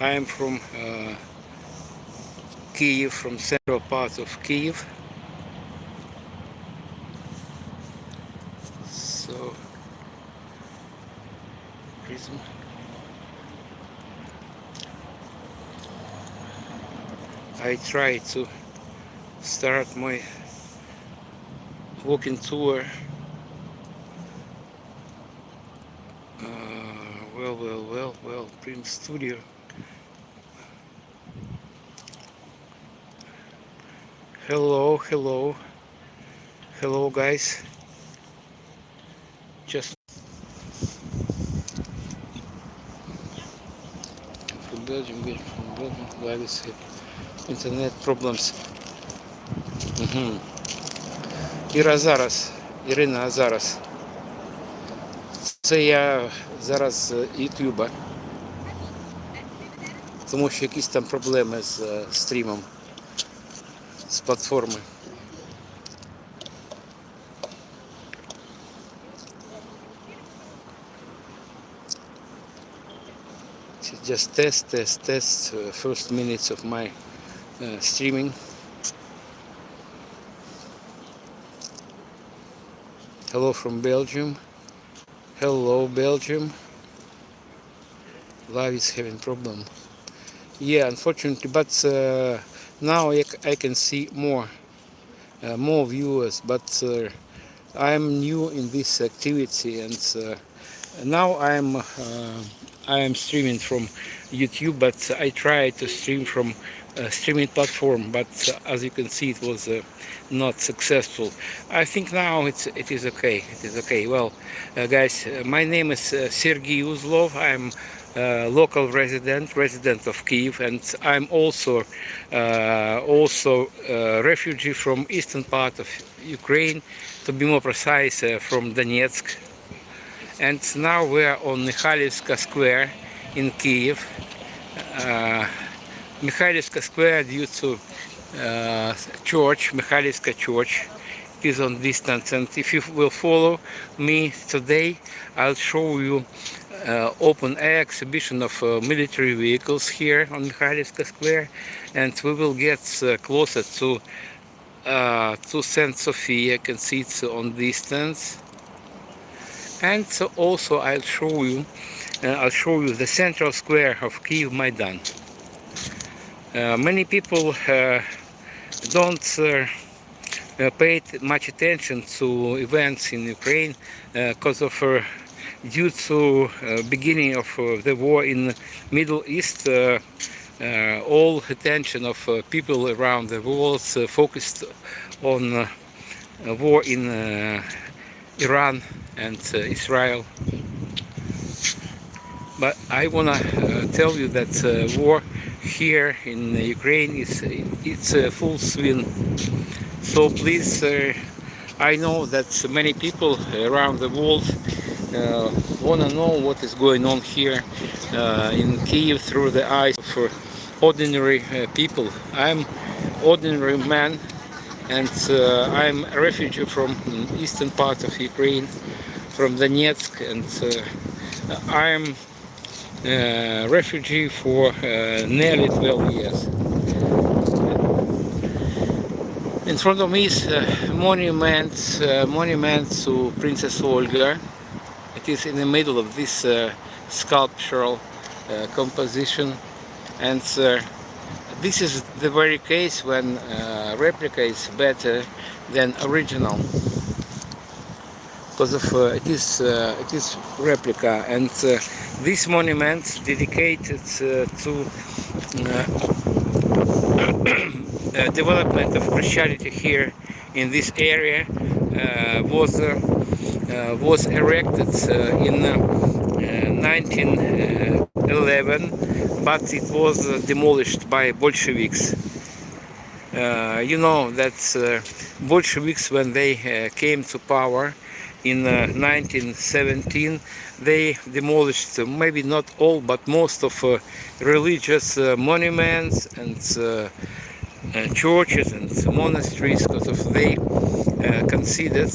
I am from Kyiv, from central parts of Kyiv. So, prism. I try to start my walking tour. Well, Print Studio. Hello, guys. Just from Belgium, live is internet problems. Ірина зараз. Це я зараз з Ютуба, тому що якісь там проблеми з стрімом, з платформи. Just test first minutes of my streaming. Hello from Belgium. Hello Belgium. Live is having problem. Yeah, unfortunately, but now I can see more viewers. But I am new in this activity, and now I am streaming from YouTube, but I tried to stream from a streaming platform, but as you can see, it was not successful. I think now it is okay. It is okay. Well, guys, my name is Sergey Uzlov. I'm local resident of Kyiv, and I'm also refugee from eastern part of Ukraine, to be more precise, from Donetsk. And now we are on Mikhailivska Square in Kyiv. Mikhailivska Square due to church, Mikhailivska Church. It is on distance, and if you will follow me today, I'll show you open air exhibition of military vehicles here on Mikhailivska Square, and we will get closer to St. Sophia. You can see it's on distance. And so also I'll show you the central square of Kyiv Maidan. Many people don't pay much attention to events in Ukraine because of due to beginning of the war in Middle East. All attention of people around the world focused on war in Iran and Israel. But I wanna tell you that war here in Ukraine it's full swing. So please, I know that many people around the world wanna know what is going on here in Kyiv through the eyes of ordinary people. I'm ordinary man, and I'm a refugee from eastern part of Ukraine, from Donetsk, and I'm a refugee for nearly 12 years. In front of me is a monument to Princess Olga. It is in the middle of this sculptural composition, and this is the very case when replica is better than original, because of it is replica, and this monument dedicated to development of Christianity here in this area was erected in 1911, but it was demolished by Bolsheviks. You know that Bolsheviks, when they came to power in 1917, they demolished maybe not all but most of religious monuments and churches and monasteries, because they considered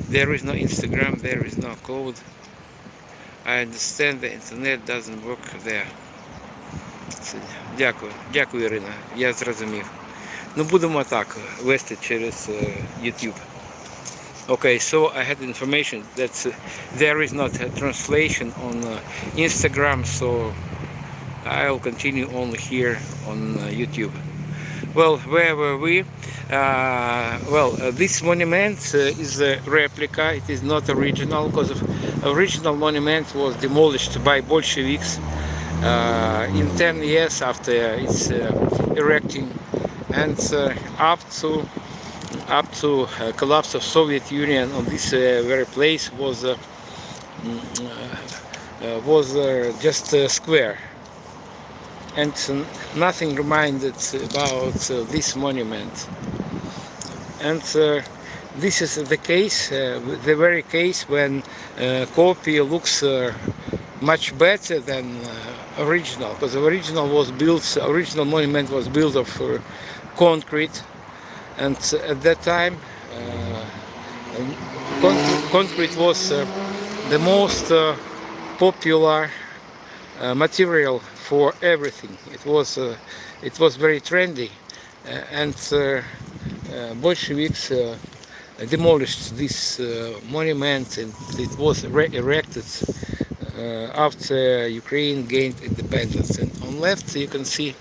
there is no Instagram, there is no code. I understand the internet doesn't work there. Дякую, дякую, Ірина. Я зрозумів. Ну, будемо так вести через YouTube. Okay, so I had information that there is not a translation on Instagram, so I'll continue only here on YouTube. Well, where were we? This monument is a replica. It is not original because the original monument was demolished by Bolsheviks in 10 years after its erecting, and up to collapse of Soviet Union on this very place was just a square, and nothing reminded about this monument. And this is the case, the very case when copy looks much better than original, because the original monument was built of concrete, and at that time concrete was the most popular material for everything. It was very trendy, and Bolsheviks demolished this monument, and it was erected after Ukraine gained independence. And on left you can see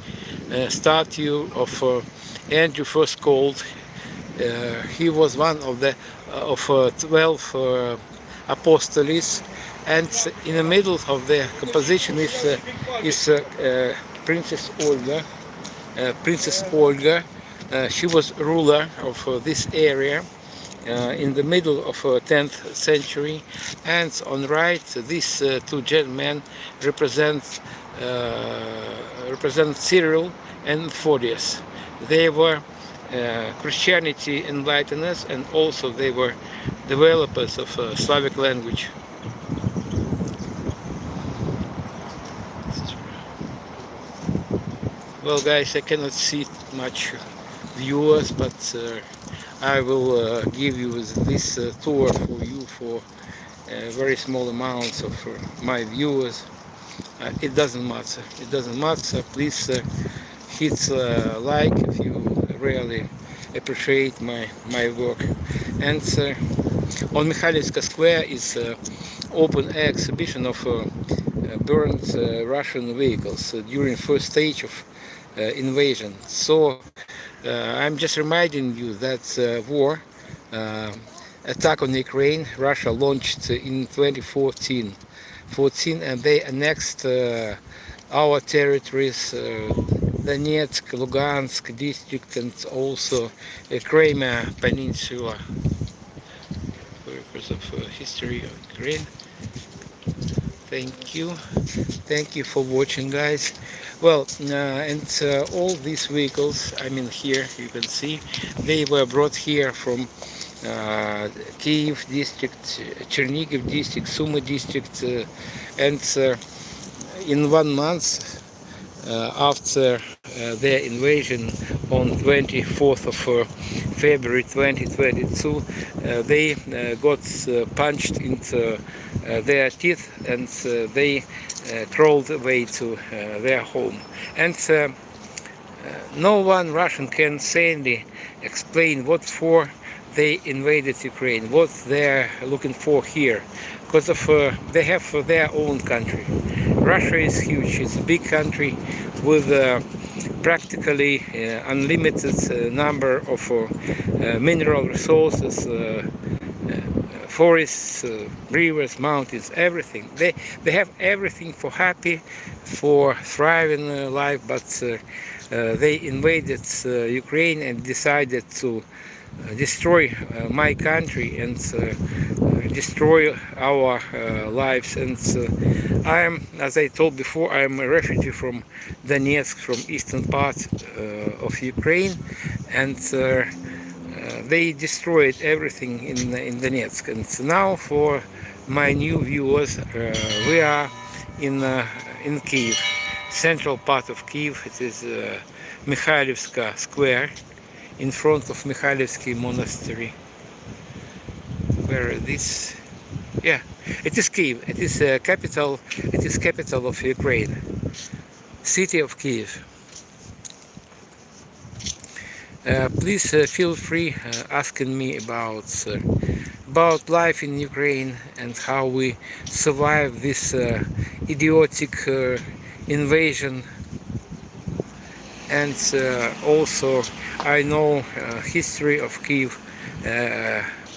a statue of Andrew First Cold. He was one of the 12 apostles, and in the middle of the composition is Princess Olga. Princess Olga, she was ruler of this area in the middle of 10th century, and on right these two gentlemen represent Cyril and Methodius. They were Christianity enlighteners, and also they were developers of Slavic language. Well, guys, I cannot see much viewers, but I will give you this tour for you for very small amounts of my viewers. It doesn't matter. It doesn't matter. Please hit like if you really appreciate my work. And on Mikhailivska Square is open air exhibition of burned Russian vehicles during first stage of invasion. So I'm just reminding you that war attack on Ukraine, Russia launched in 2014, and they annexed our territories, Donetsk, Lugansk district, and also Crimea Peninsula. Purpose of history of Ukraine. Thank you for watching, guys. Well, and all these vehicles, I mean, here you can see they were brought here from Kyiv district, Chernigiv district, Sumy district, and in 1 month after their invasion on 24th of February 2022, they got punched into their teeth, and they crawled away to their home. And no one Russian can sanely explain what for they invaded Ukraine, what they're looking for here, because of they have their own country. Russia is huge. It's a big country with practically unlimited number of mineral resources, forests, rivers, mountains, everything. They have everything for happy, for thriving life, but they invaded Ukraine and decided to destroy my country and destroy our lives. And I am, as I told before, I am a refugee from Donetsk, from eastern part of Ukraine, and they destroyed everything in Donetsk. And now, for my new viewers, we are in Kyiv, central part of Kyiv. It is Mikhailivska Square, in front of Mikhailivsky Monastery. Where this? Yeah, it is Kyiv. It is capital. It is capital of Ukraine. city of Kyiv. Please feel free asking me about life in Ukraine and how we survive this idiotic invasion. And also I know history of Kyiv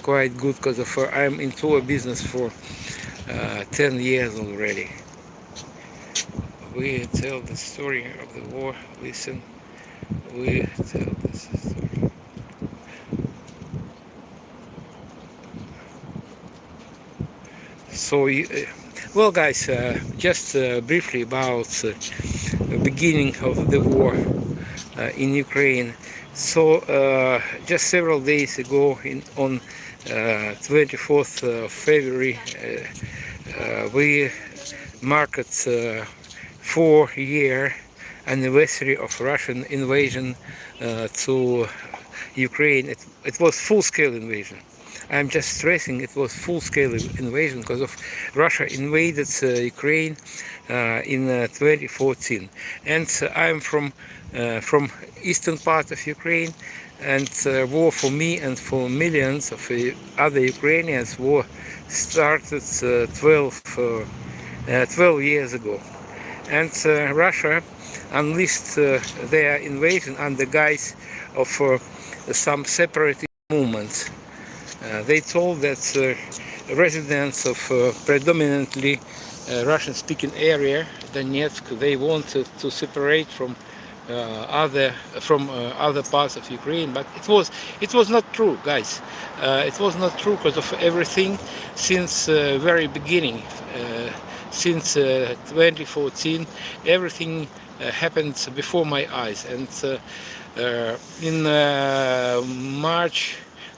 quite good because I'm into a business for 10 years already. We tell the story of the war. Listen, we tell this story. So, well, guys, just briefly about the beginning of the war in Ukraine. So, just several days ago, on 24th of February, we marked 4-year anniversary of Russian invasion to Ukraine. It was full-scale invasion. I'm just stressing it was full-scale invasion because of Russia invaded Ukraine in 2014, and I'm from eastern part of Ukraine, and war for me and for millions of other Ukrainians war started 12 years ago, and Russia unleashed their invasion under guise of some separatist movements. They told that residents of predominantly Russian-speaking area, Donetsk, they wanted to separate from other parts of Ukraine, but it was not true, guys. It was not true because of everything since very beginning, since 2014, everything happened before my eyes, and in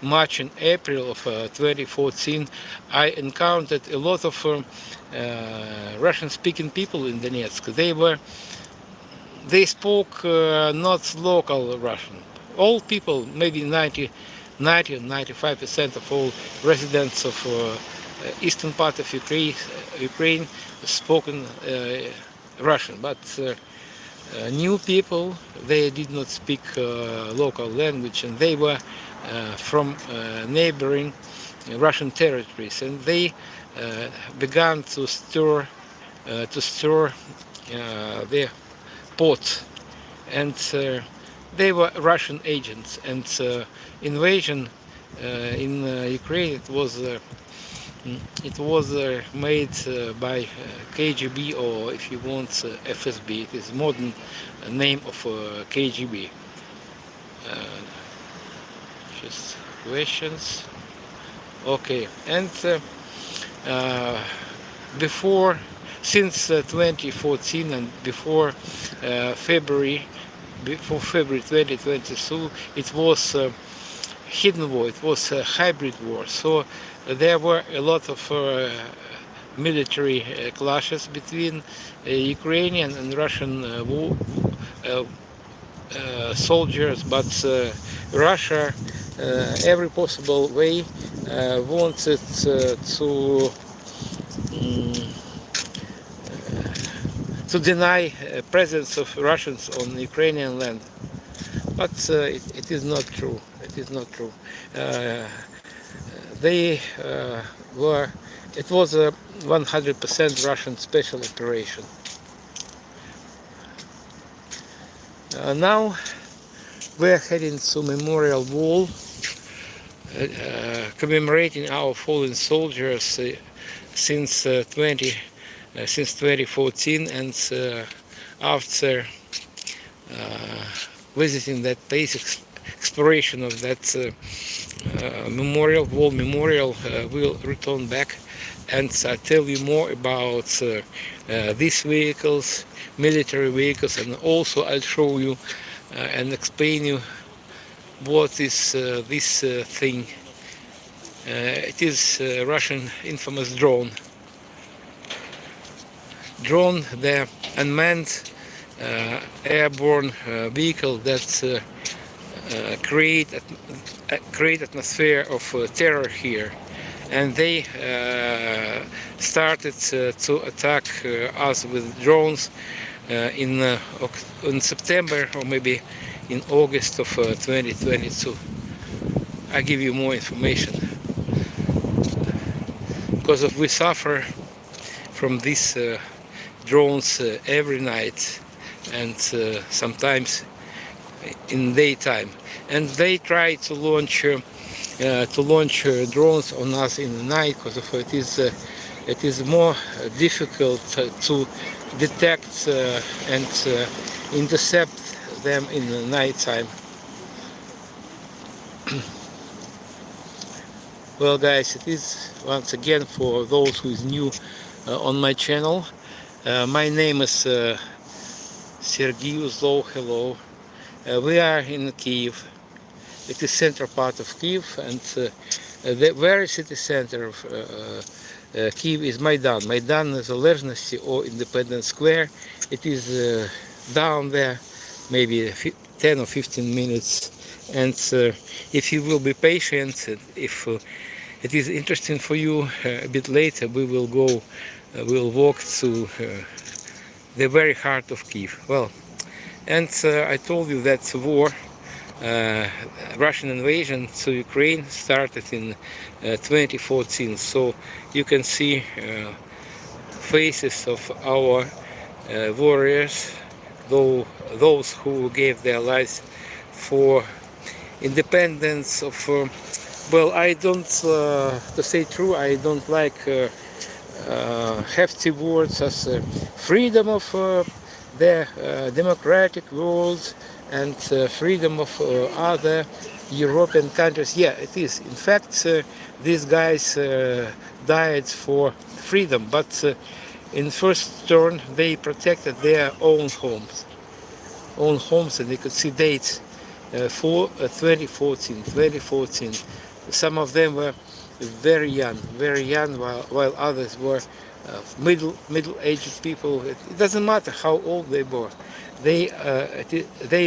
March and April of 2014, I encountered a lot of Russian-speaking people in Donetsk. They spoke not local Russian. All people, maybe 90 or 95% of all residents of eastern part of Ukraine spoken Russian, but new people, they did not speak local language, and they were from neighboring Russian territories, and they began to stir their pot, and they were Russian agents. And invasion in Ukraine, it was made by KGB, or if you want FSB. It is modern name of KGB. Just questions. Okay, and before, since 2014 and before February 2022, it was hidden war. It was a hybrid war. So there were a lot of military clashes between Ukrainian and Russian soldiers, but Russia, every possible way, wanted to deny presence of Russians on Ukrainian land. But it is not true. It is not true. They were. It was a 100% Russian special operation. Now we're heading to Memorial Wall, commemorating our fallen soldiers since 2014, and after visiting that place, exploration of that War Memorial, will return back and tell you more about these vehicles, military vehicles, and also I'll show you and explain you what is this thing. It is Russian infamous drone, the unmanned airborne vehicle that create atmosphere of terror here, and they started to attack us with drones in September or maybe in August of 2022. I give you more information because we suffer from these drones every night and sometimes in daytime, and they try to launch drones on us in the night because it is more difficult to detect and intercept them in the nighttime. Well, guys, it is once again for those who is new on my channel. My name is Sergey Uzlov. Hello. We are in Kyiv. It is central part of Kyiv, and the very city center of Kyiv is Maidan. Maidan Незалежності or Independence Square. It is down there, maybe 10 or 15 minutes. And if you will be patient, if it is interesting for you, a bit later we will go, we'll walk to the very heart of Kyiv. Well, and I told you that war, Russian invasion to Ukraine started in 2014. So you can see faces of our warriors, those who gave their lives for independence of. Well, I don't, to say true, I don't like hefty words as freedom of the democratic world and freedom of other European countries. Yeah, it is. In fact, these guys died for freedom, but in first turn they protected their own homes, and you could see dates for 2014. Some of them were very young, while others were middle-aged people. It doesn't matter how old they were. They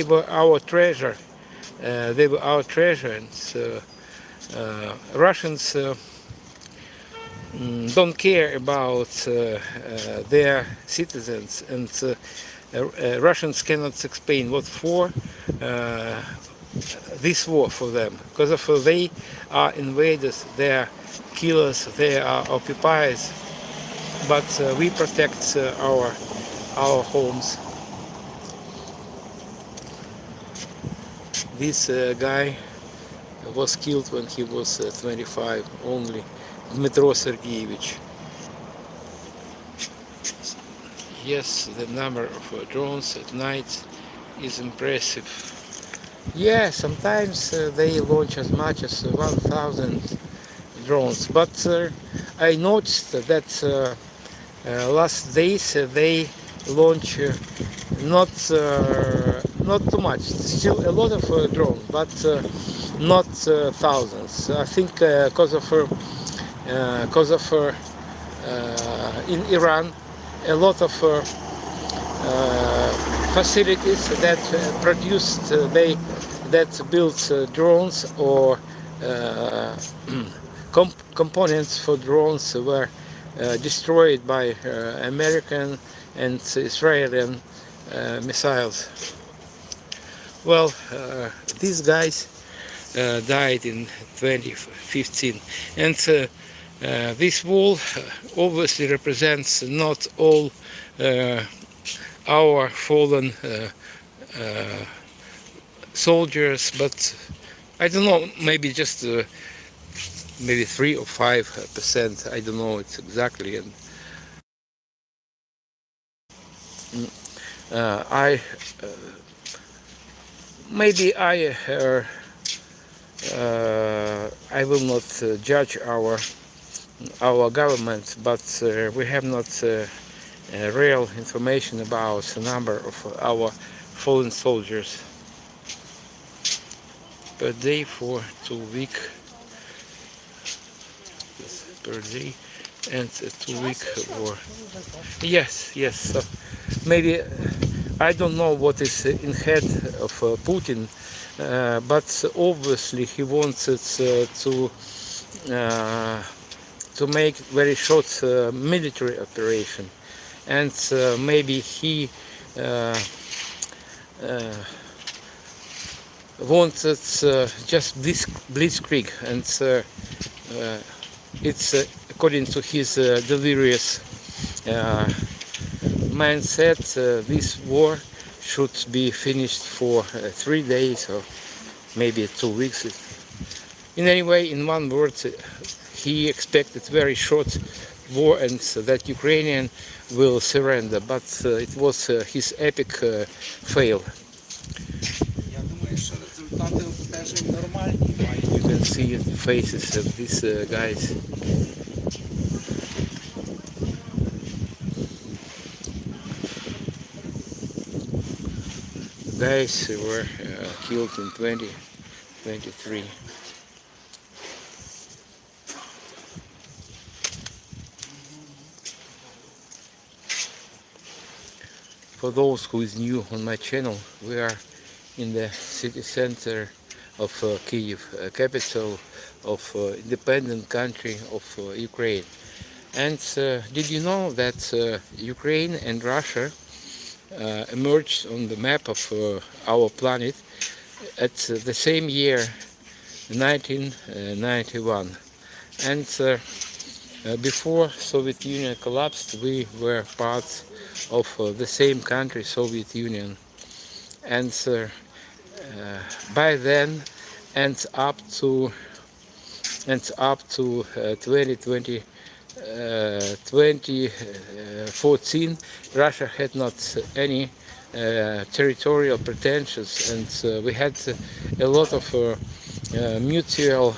were our treasure. And Russians don't care about their citizens, and Russians cannot explain what for this war for them, because of they are invaders, they are killers, they are occupiers, but we protect our homes. This guy was killed when he was 25 only, Dmitro Sergeyevich. Yes, the number of drones at night is impressive. Yeah, sometimes they launch as much as 1,000 drones, but I noticed that last days they launch not too much. Still a lot of drones, but not thousands. I think because of in Iran a lot of facilities that produced that built drones or components for drones were destroyed by American and Israeli missiles. Well, these guys died in 2015, and this wall obviously represents not all our fallen soldiers, but I don't know, maybe just maybe 3 or 5%. I don't know it exactly. And I will not judge our government, but we have not real information about the number of our fallen soldiers per day for 2 weeks per day, and 2 week war. Yes. So maybe I don't know what is in head of Putin, but obviously he wants it to make very short military operation, and maybe he uh, uh, wanted just this blitzkrieg, and it's according to his delirious mindset. This war should be finished for 3 days or maybe 2 weeks. In any way, in one word, he expected very short war and that Ukrainian will surrender, but it was his epic fail. You can see the faces of these guys. Guys were killed in 2023. For those who is new on my channel, we are in the city center of Kyiv, capital of independent country of Ukraine. And did you know that Ukraine and Russia emerged on the map of our planet at the same year, 1991? And before Soviet Union collapsed, we were part of the same country, Soviet Union. And by then, and up to 2014, Russia had not any territorial pretensions, and we had a lot of mutual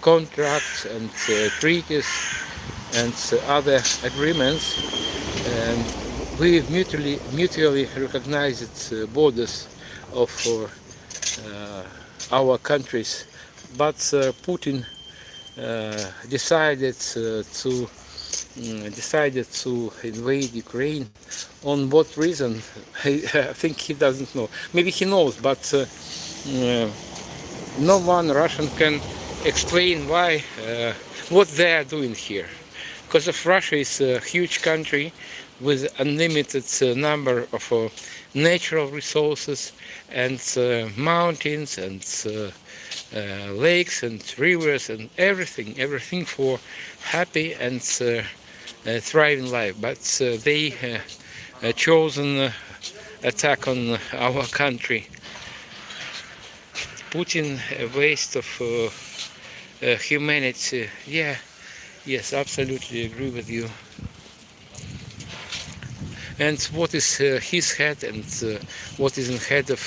contracts and treaties and other agreements, and we mutually recognized borders of our countries. But Putin decided to invade Ukraine. On what reason? I think he doesn't know. Maybe he knows, but no one Russian can explain why, what they are doing here. Because of Russia is a huge country with unlimited number of natural resources and mountains and lakes and rivers and everything for happy and thriving life. But they chosen attack on our country. Putin, a waste of humanity. Yeah, yes, absolutely agree with you. And what is his head and what is in head of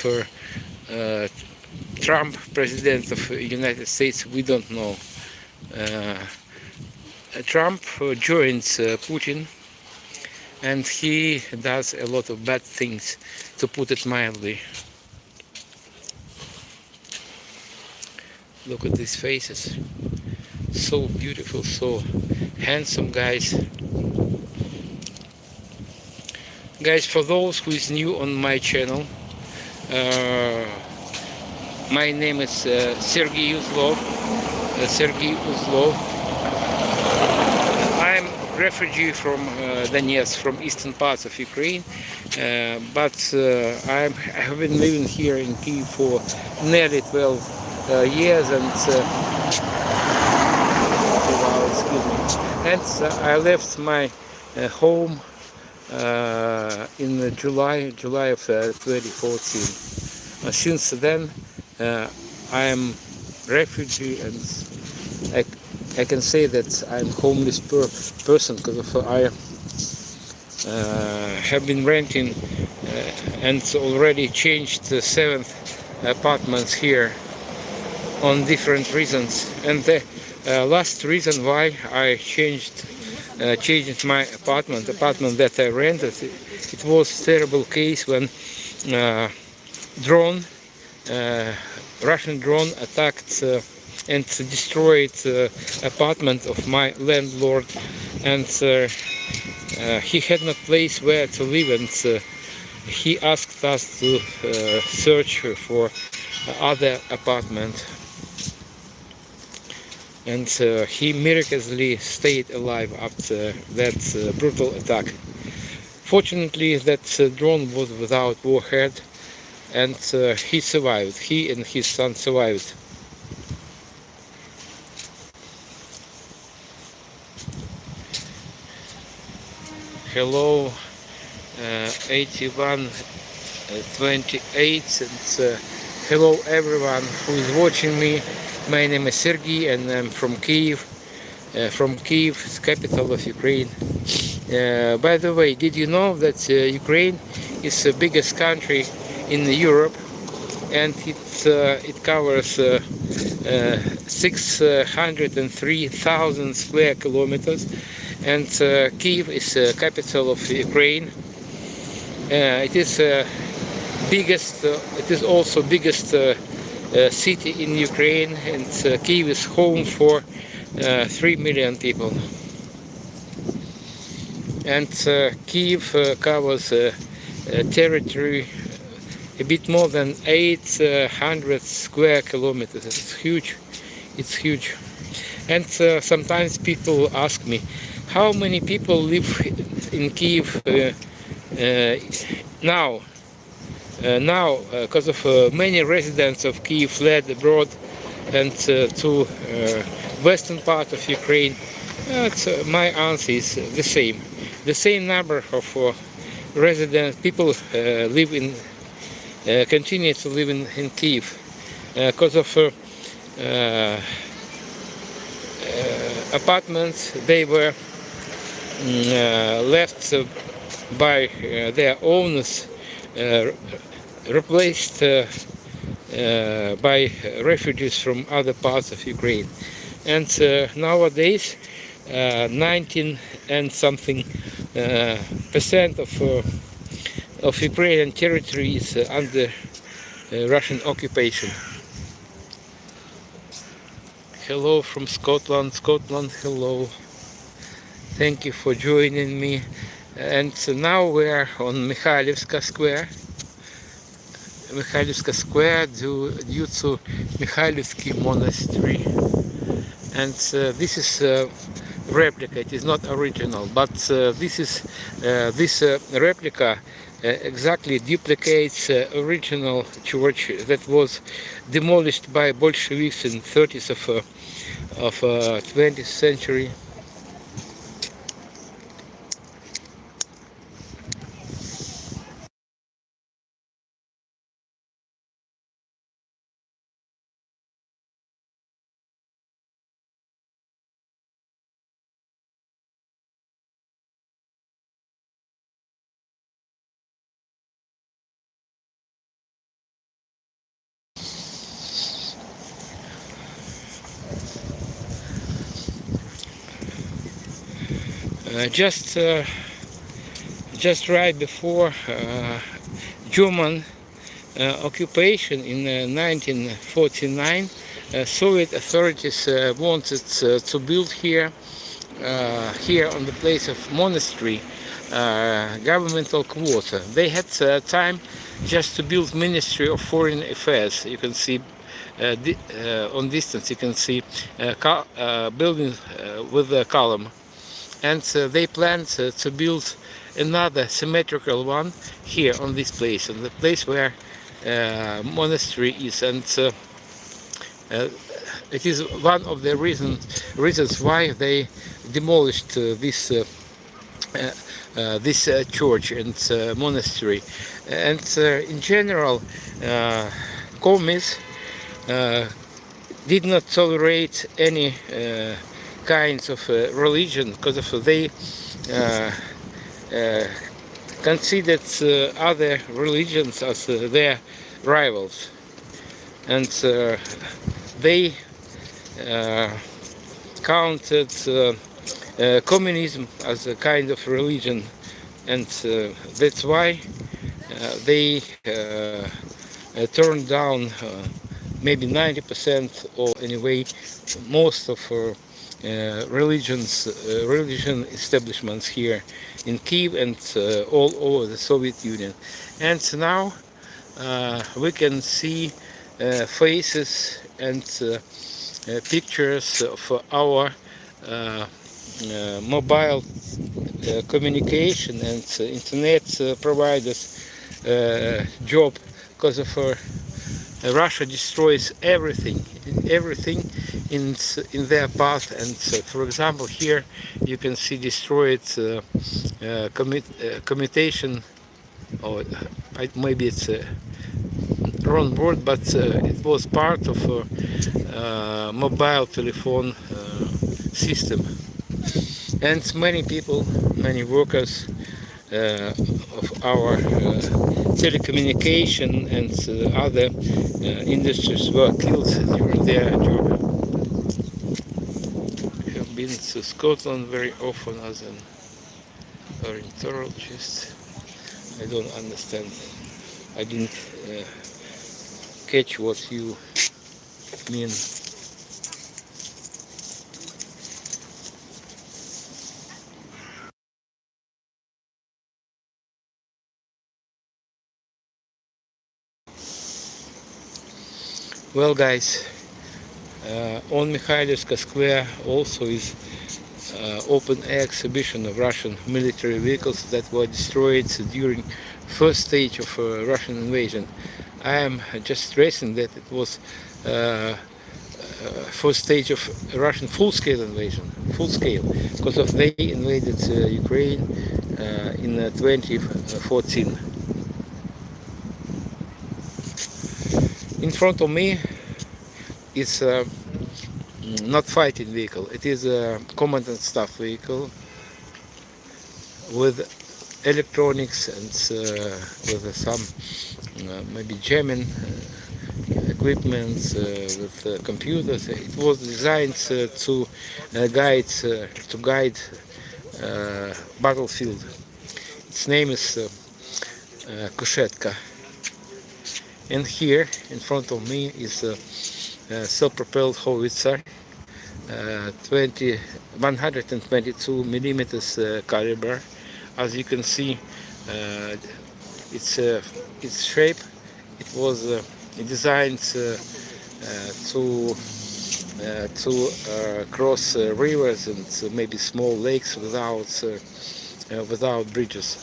Trump, President of the United States, we don't know. Trump joins Putin, and he does a lot of bad things, to put it mildly. Look at these faces. So beautiful, so handsome guys. Guys, for those who is new on my channel, my name is Sergey Uzlov. I'm refugee from Donetsk, from eastern parts of Ukraine, but I have been living here in Kyiv for nearly 12 years, and I left my home in July of 2014. Since then, I am refugee, and I can say that I'm homeless person, because I have been renting and already changed 7 apartments here on different reasons. And the last reason why I changed my apartment that I rented, it was a terrible case when Russian drone attacked and destroyed apartment of my landlord, and he had no place where to live, and he asked us to search for other apartment, and he miraculously stayed alive after that brutal attack. Fortunately, that drone was without warhead, and he survived. He and his son survived. Hello, 8128, and hello everyone who is watching me. My name is Sergey, and I'm from Kyiv. From Kyiv, the capital of Ukraine. By the way, did you know that Ukraine is the biggest country in Europe, and it covers 603,000 square kilometers, and Kyiv is the capital of Ukraine. It is biggest. It is also biggest city in Ukraine, and Kyiv is home for 3 million people. And Kyiv covers territory a bit more than 800 square kilometers. It's huge. It's huge. And sometimes people ask me, how many people live in Kyiv now? Now, because of many residents of Kyiv fled abroad and to western part of Ukraine, my answer is the same. The same number of residents, people live in, continue to live in Kyiv because of apartments they were left by their owners, replaced by refugees from other parts of Ukraine. And nowadays 19 and something percent of Ukrainian territory is under Russian occupation. Hello from Scotland. Scotland, hello. Thank you for joining me. And now we are on Mikhailivska Square. Mikhailivska Square due to Mikhailivsky Monastery. And this is replica. It is not original, but this replica exactly duplicates original church that was demolished by Bolsheviks in 30s of 20th century. Just right before German occupation in 1949, Soviet authorities wanted to build here on the place of monastery governmental quarter. They had time just to build Ministry of Foreign Affairs. You can see on distance, you can see building with a column. And they planned to build another symmetrical one here on this place, on the place where monastery is. And it is one of the reasons why they demolished this church and monastery. And in general, communists did not tolerate any kinds of religion because of they considered other religions as their rivals, and they counted communism as a kind of religion, and that's why they turned down maybe 90% or anyway most of religion establishments here in Kyiv and all over the Soviet Union. And now we can see faces and pictures of our mobile communication and internet providers job, because of Russia destroys everything in their path. And for example, here you can see destroyed commutation, or maybe it's a wrong word, but it was part of a mobile telephone system. And many people, many workers of our telecommunication and other industries were killed during their job. I have been to Scotland very often as an ornithologist. I don't understand. I didn't catch what you mean. Well, guys, on Mikhailivska Square also is open air exhibition of Russian military vehicles that were destroyed during first stage of Russian invasion. I am just stressing that it was first stage of Russian full-scale invasion, because of they invaded Ukraine in 2014. In front of me is not fighting vehicle. It is a command and staff vehicle with electronics and with some maybe German equipment, with computers. It was designed to guide battlefield. Its name is Kreshchatyk. And here in front of me is a self-propelled howitzer, 122 millimeters caliber. As you can see, its shape. It was designed to cross rivers and maybe small lakes without bridges.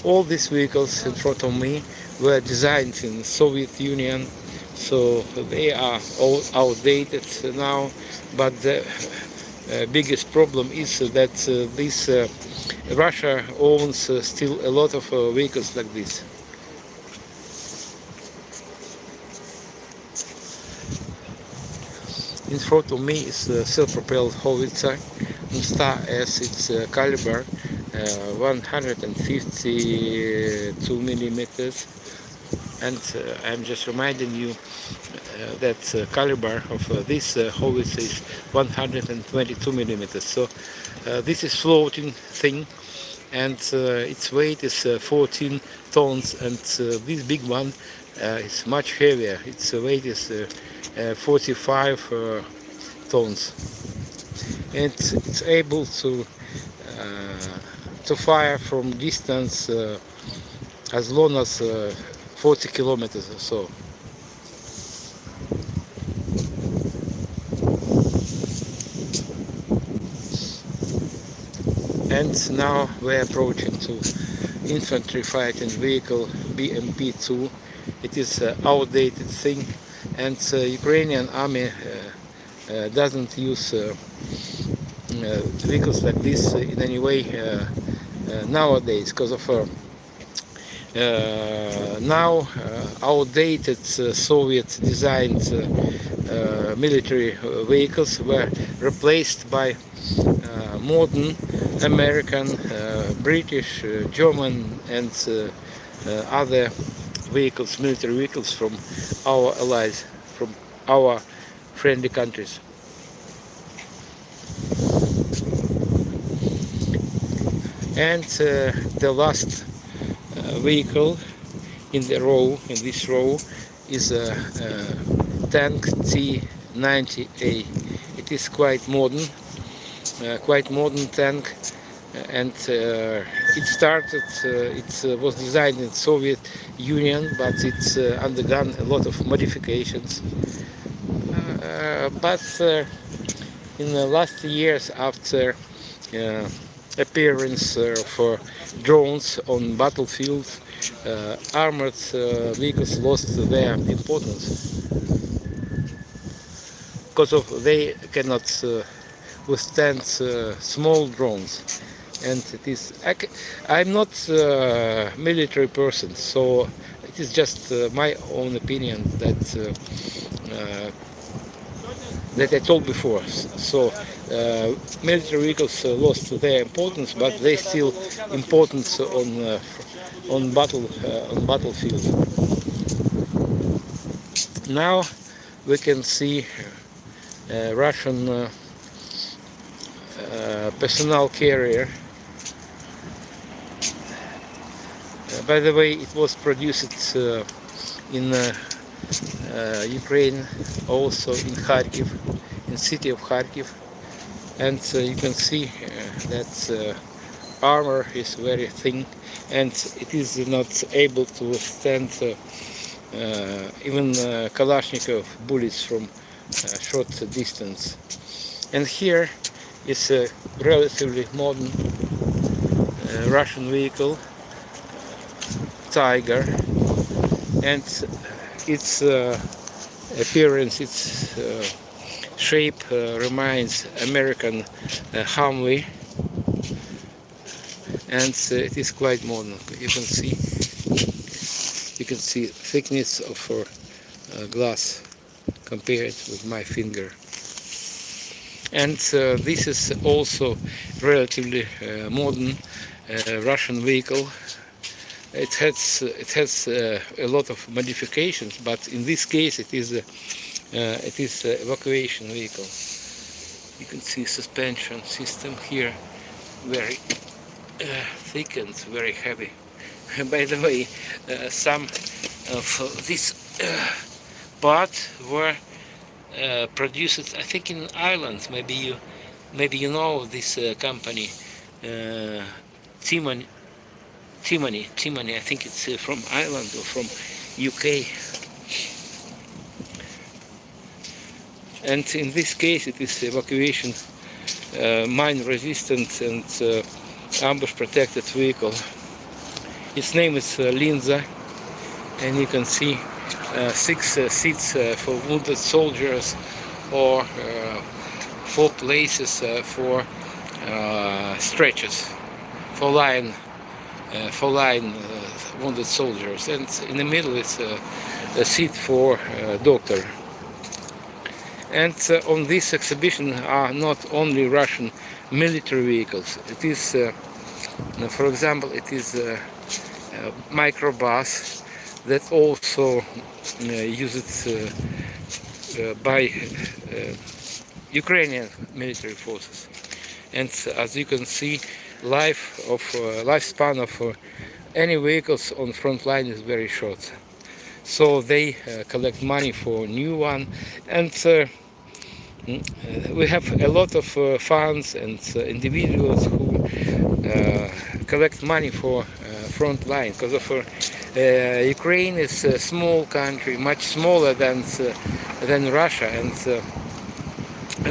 All these vehicles in front of me were designed in the Soviet Union, so they are all outdated now. But the biggest problem is that Russia owns still a lot of vehicles like this. In front of me is a self-propelled howitzer, Star S. Its caliber 152 millimeters, and I'm just reminding you that caliber of this howitzer is 122 millimeters. So this is floating thing, and its weight is 14 tons, and this big one is much heavier. Its weight is 45 tons, and it's able to fire from distance as long as 40 kilometers or so. And now we're approaching to infantry fighting vehicle BMP-2. It is an outdated thing, and Ukrainian army doesn't use vehicles like this in any way nowadays, because of now outdated Soviet designed military vehicles were replaced by modern American, British, German and other vehicles, military vehicles from our allies, from our friendly countries. And the last vehicle in this row, is a tank T-90A. It is quite modern tank, and it was designed in Soviet Union, but it's undergone a lot of modifications. but in the last years, after appearance of drones on battlefields, armored vehicles lost their importance because of they cannot withstand small drones. And it is I'm not a military person, so it is just my own opinion that I told before. So military vehicles lost their importance, but they still important on battlefield. Now we can see Russian personnel carrier. By the way, it was produced in Ukraine, also in Kharkiv, in city of Kharkiv, and you can see that armor is very thin, and it is not able to withstand even Kalashnikov bullets from short distance. And here is a relatively modern Russian vehicle, Tiger, and its appearance, its shape reminds American Humvee, and it is quite modern. You can see thickness of glass compared with my finger. And this is also relatively modern Russian vehicle. It has a lot of modifications, but in this case it is evacuation vehicle. You can see suspension system here, very thick and very heavy. By the way, some of this parts were produced, I think, in Ireland. Maybe you know this company, Timony. I think it's from Ireland or from UK. And in this case, it is evacuation, mine-resistant and ambush-protected vehicle. Its name is Linza, and you can see 6 seats for wounded soldiers, or 4 places for stretchers, for lying wounded soldiers, and in the middle is a seat for doctor. And on this exhibition are not only Russian military vehicles. It is, for example, it is a microbus that also used by Ukrainian military forces. And as you can see, lifespan of any vehicles on front line is very short. So they collect money for new one, and we have a lot of funds and individuals who collect money for front line, because of Ukraine is a small country, much smaller than Russia, and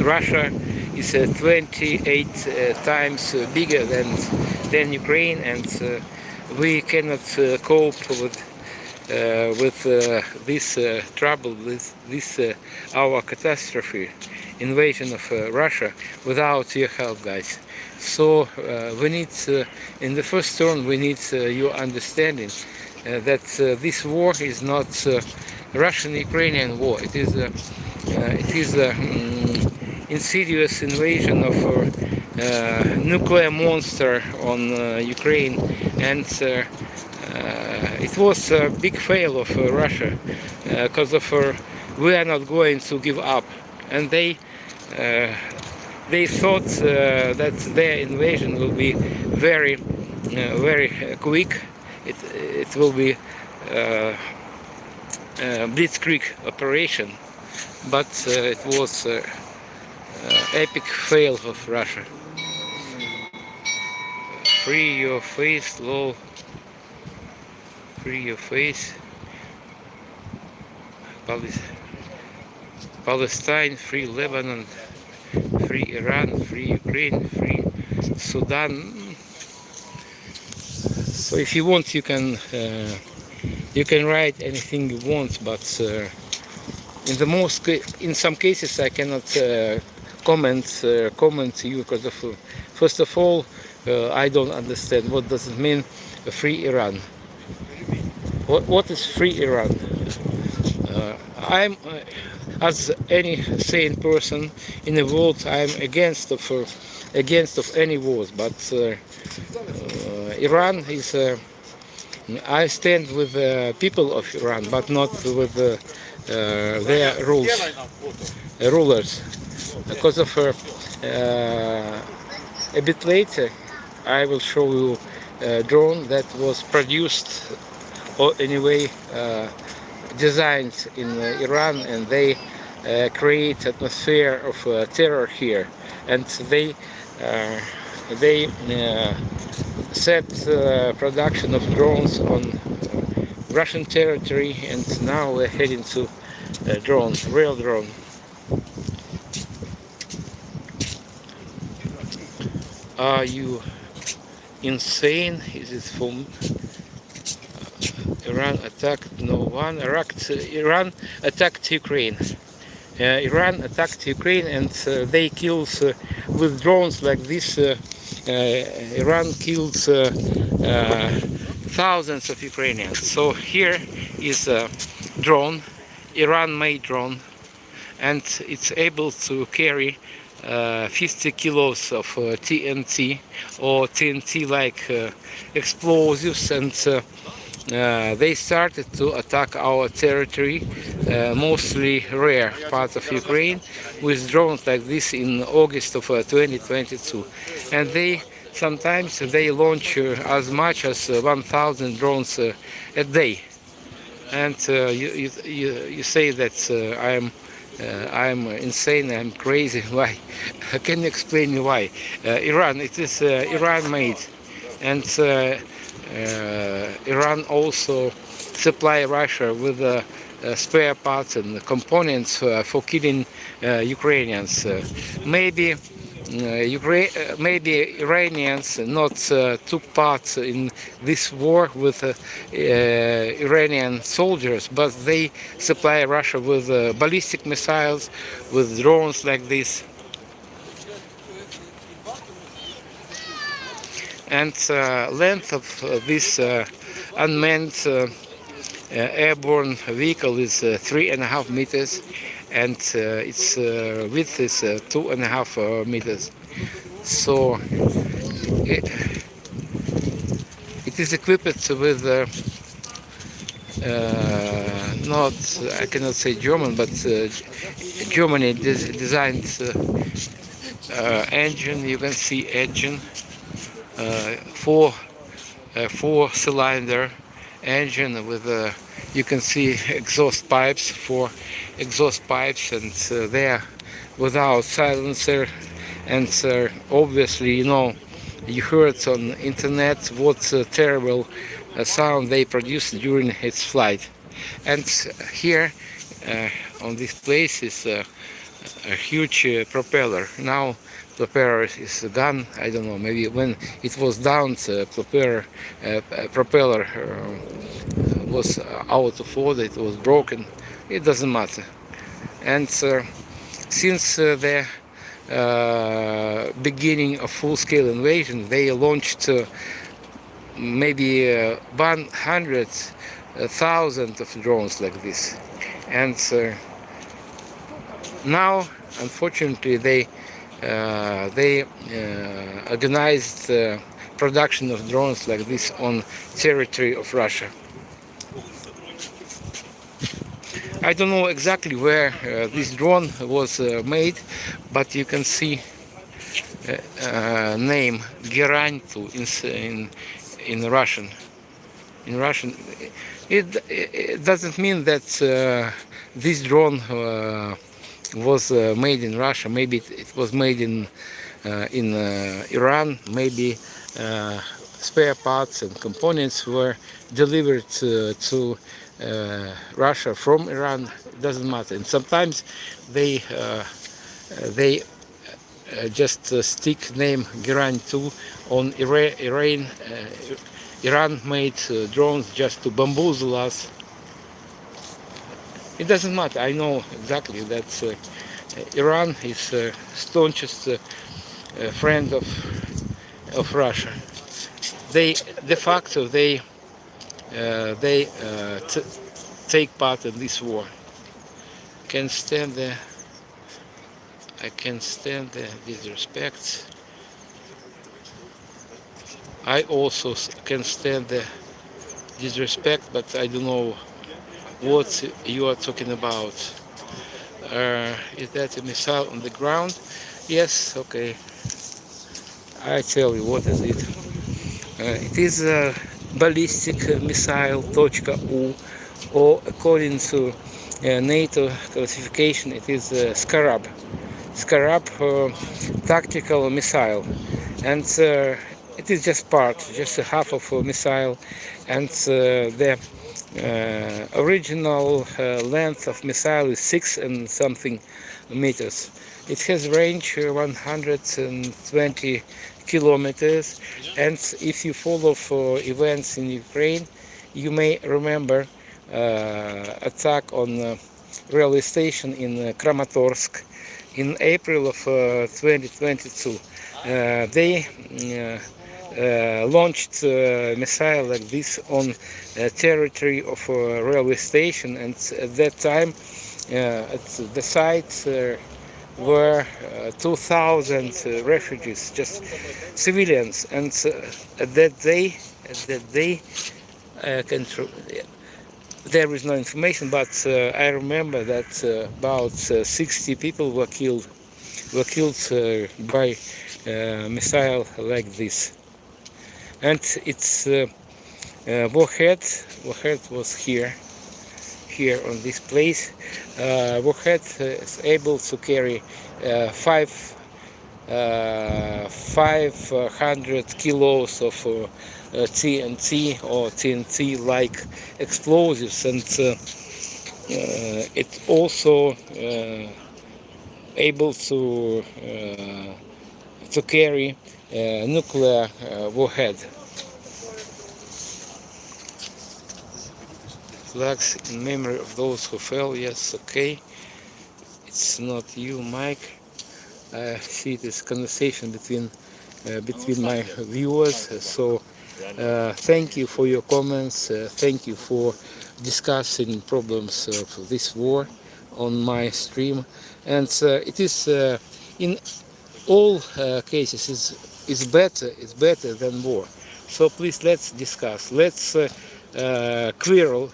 Russia is 28 times bigger than Ukraine, and we cannot cope with this trouble, with this our catastrophe, invasion of Russia, without your help, guys. So we need, in the first turn, we need your understanding that this war is not Russian-Ukrainian war. It is insidious invasion of nuclear monster on Ukraine, and it was a big fail of Russia, because of we are not going to give up, and they thought that their invasion will be very quick. It will be blitzkrieg operation, but it was epic fail of Russia. Free your face, lol. Free your face. Palestine, free Lebanon, free Iran, free Ukraine, free Sudan. So if you want, you can write anything you want, but in some cases I cannot comment to you because of first of all I don't understand what does it mean free Iran. What is free Iran? I'm as any sane person in the world, I'm against of any wars, but Iran is. I stand with the people of Iran, but not with their rulers. Because of a bit later, I will show you a drone that was produced or anyway designed in Iran, and they create atmosphere of terror here, and they set production of drones on Russian territory, and now we're heading to drones, real drone. Are you insane? Is it from Iran attacked no one? Iran attacked Ukraine. Iran attacked Ukraine, and they killed with drones like this. Iran killed thousands of Ukrainians. So here is a drone, Iran-made drone, and it's able to carry 50 kilos of TNT or TNT-like explosives, and they started to attack our territory, mostly rare parts of Ukraine, with drones like this in August of 2022. And sometimes they launch as much as 1,000 drones a day. And you say that I'm insane, I'm crazy. Why? Can you explain me why? Iran, it is Iran-made, and Iran also supply Russia with spare parts and components for killing Ukrainians. Maybe Iranians not took part in this war with Iranian soldiers, but they supply Russia with ballistic missiles, with drones like this. And length of this unmanned airborne vehicle is 3.5 meters, and its width is 2.5 meters. So it is equipped with not, I cannot say German, but Germany designed engine. You can see engine, four-cylinder engine with you can see exhaust pipes, and they are without silencer. And obviously, you heard on internet what terrible sound they produced during its flight. And here on this place is a huge propeller. Now propeller is gone. I don't know, maybe when it was down, the propeller was out of order, it was broken. It doesn't matter. And since the beginning of full-scale invasion, they launched maybe 100,000 of drones like this. And now, unfortunately, they organized production of drones like this on territory of Russia. I don't know exactly where this drone was made, but you can see name Gerantu in Russian. In Russian, it doesn't mean that this drone was made in Russia. Maybe it was made in Iran. Maybe spare parts and components were delivered to Russia from Iran. doesn't matter. And sometimes they just stick name Iran too on Iran made drones just to bamboozle us. It doesn't matter. I know exactly that Iran is staunchest friend of Russia. They de facto they take part in this war. Can stand the I can stand the disrespect. I also can stand the disrespect, but I don't know what you are talking about. Is that a missile on the ground? Yes, okay. I tell you what is it. It is a ballistic missile .U, or according to NATO classification, it is a Scarab. Scarab tactical missile, and it is just just a half of a missile, and the original length of missile is 6 and something meters. It has range 120 kilometers, and if you follow for events in Ukraine, you may remember attack on railway station in Kramatorsk in April of 2022. They launched a missile like this on territory of a railway station, and at that time at the site were 2,000 refugees, just civilians, and at that day there is no information, but I remember that about 60 people were killed by missile like this. And its warhead was here on this place. Warhead is able to carry 500 kilos of TNT or TNT-like explosives, and it also able to carry nuclear warhead. Flags in memory of those who fell. Yes, okay. It's not you, Mike. I see this conversation between my viewers. So thank you for your comments. Thank you for discussing problems of this war on my stream. And it is in all cases is better than war. So please, let's discuss. Let's quarrel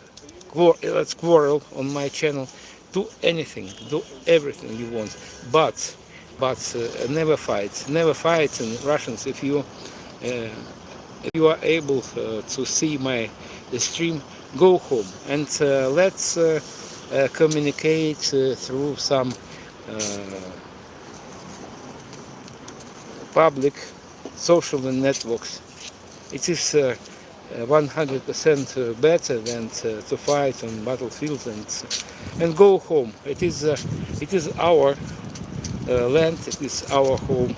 on my channel. Do anything, do everything you want, but never fight. Never fight. And Russians, if you are able to see my stream, go home and let's communicate through some public social networks. It is 100% better than to fight on battlefields and go home. It is our land. It is our home.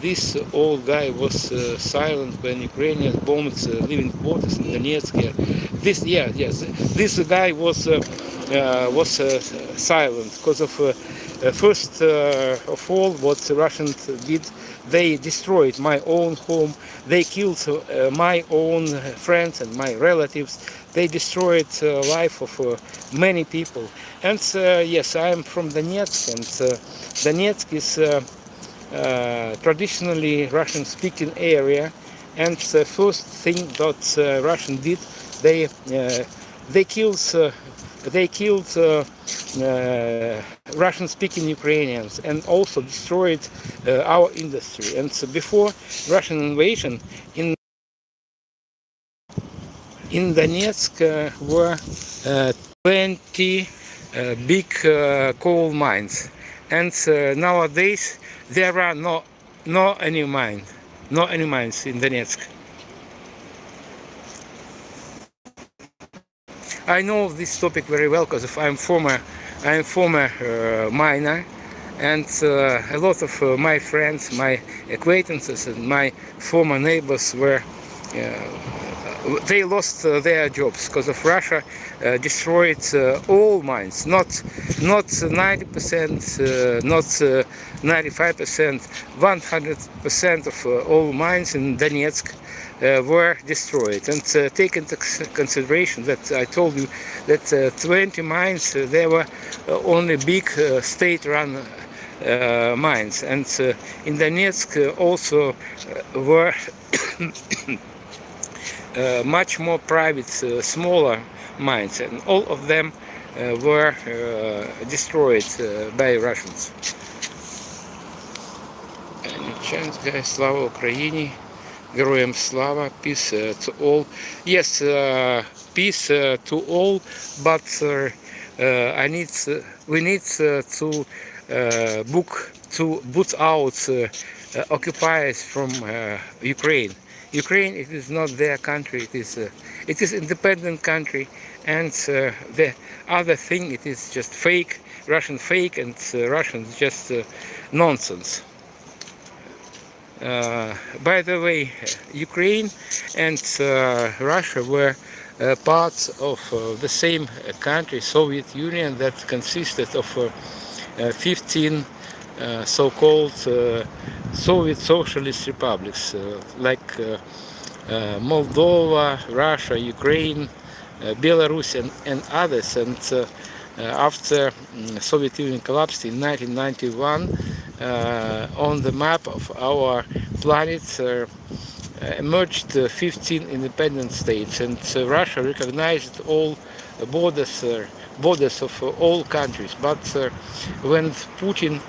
This old guy was silent when Ukrainians bombed living quarters in Donetsk. This guy was silent because of first of all, what the Russians did, they destroyed my own home. They killed my own friends and my relatives. They destroyed life of many people. And yes, I am from Donetsk, and Donetsk is traditionally Russian-speaking area. And the first thing that Russian did, they killed Russian-speaking Ukrainians and also destroyed our industry. And so before Russian invasion in Donetsk were 20 big coal mines, and nowadays there are no any mines in Donetsk. I know this topic very well because I'm former miner, and a lot of my friends, my acquaintances, and my former neighbors were they lost their jobs because of Russia destroyed all mines, not 90%, not 95%, 100% of all mines in Donetsk were destroyed. And take into consideration that I told you that 20 mines, they were only big state-run mines, and in Donetsk also were much more private, smaller mines, and all of them were destroyed by Russians. Any chance, guys? Slava Ukraini, Героям Slava, peace to all. Yes, peace to all, but we need to boot out occupiers from Ukraine. Ukraine, it is not their country. It is independent country, and the other thing, it is just fake, Russian fake, and Russian just nonsense. By the way, Ukraine and Russia were parts of the same country, Soviet Union, that consisted of 15 so-called Soviet socialist republics like Moldova, Russia, Ukraine, Belarus, and others. And after Soviet Union collapsed in 1991, on the map of our planet emerged 15 independent states, and Russia recognized all borders of all countries. But when Putin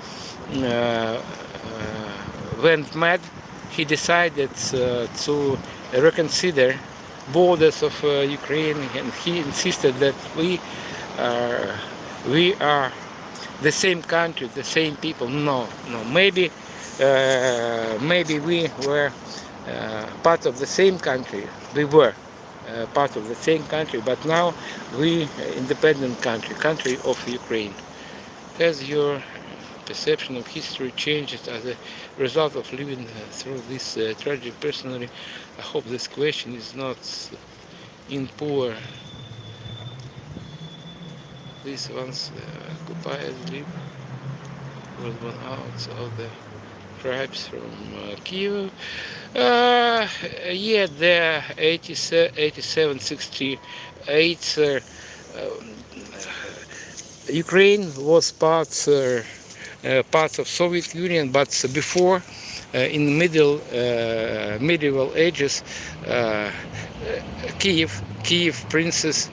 went mad, he decided to reconsider borders of Ukraine, and he insisted that we are the same country, the same people. No, maybe we were part of the same country. We were part of the same country, but now we independent country of Ukraine. Has your perception of history changed as a result of living through this tragedy? Personally, I hope this question is not in poor. These ones occupiers live was one out of the tribes from Kyiv. Yeah, the 8768. Ukraine was part of Soviet Union, but before, in the medieval ages, Kyiv princes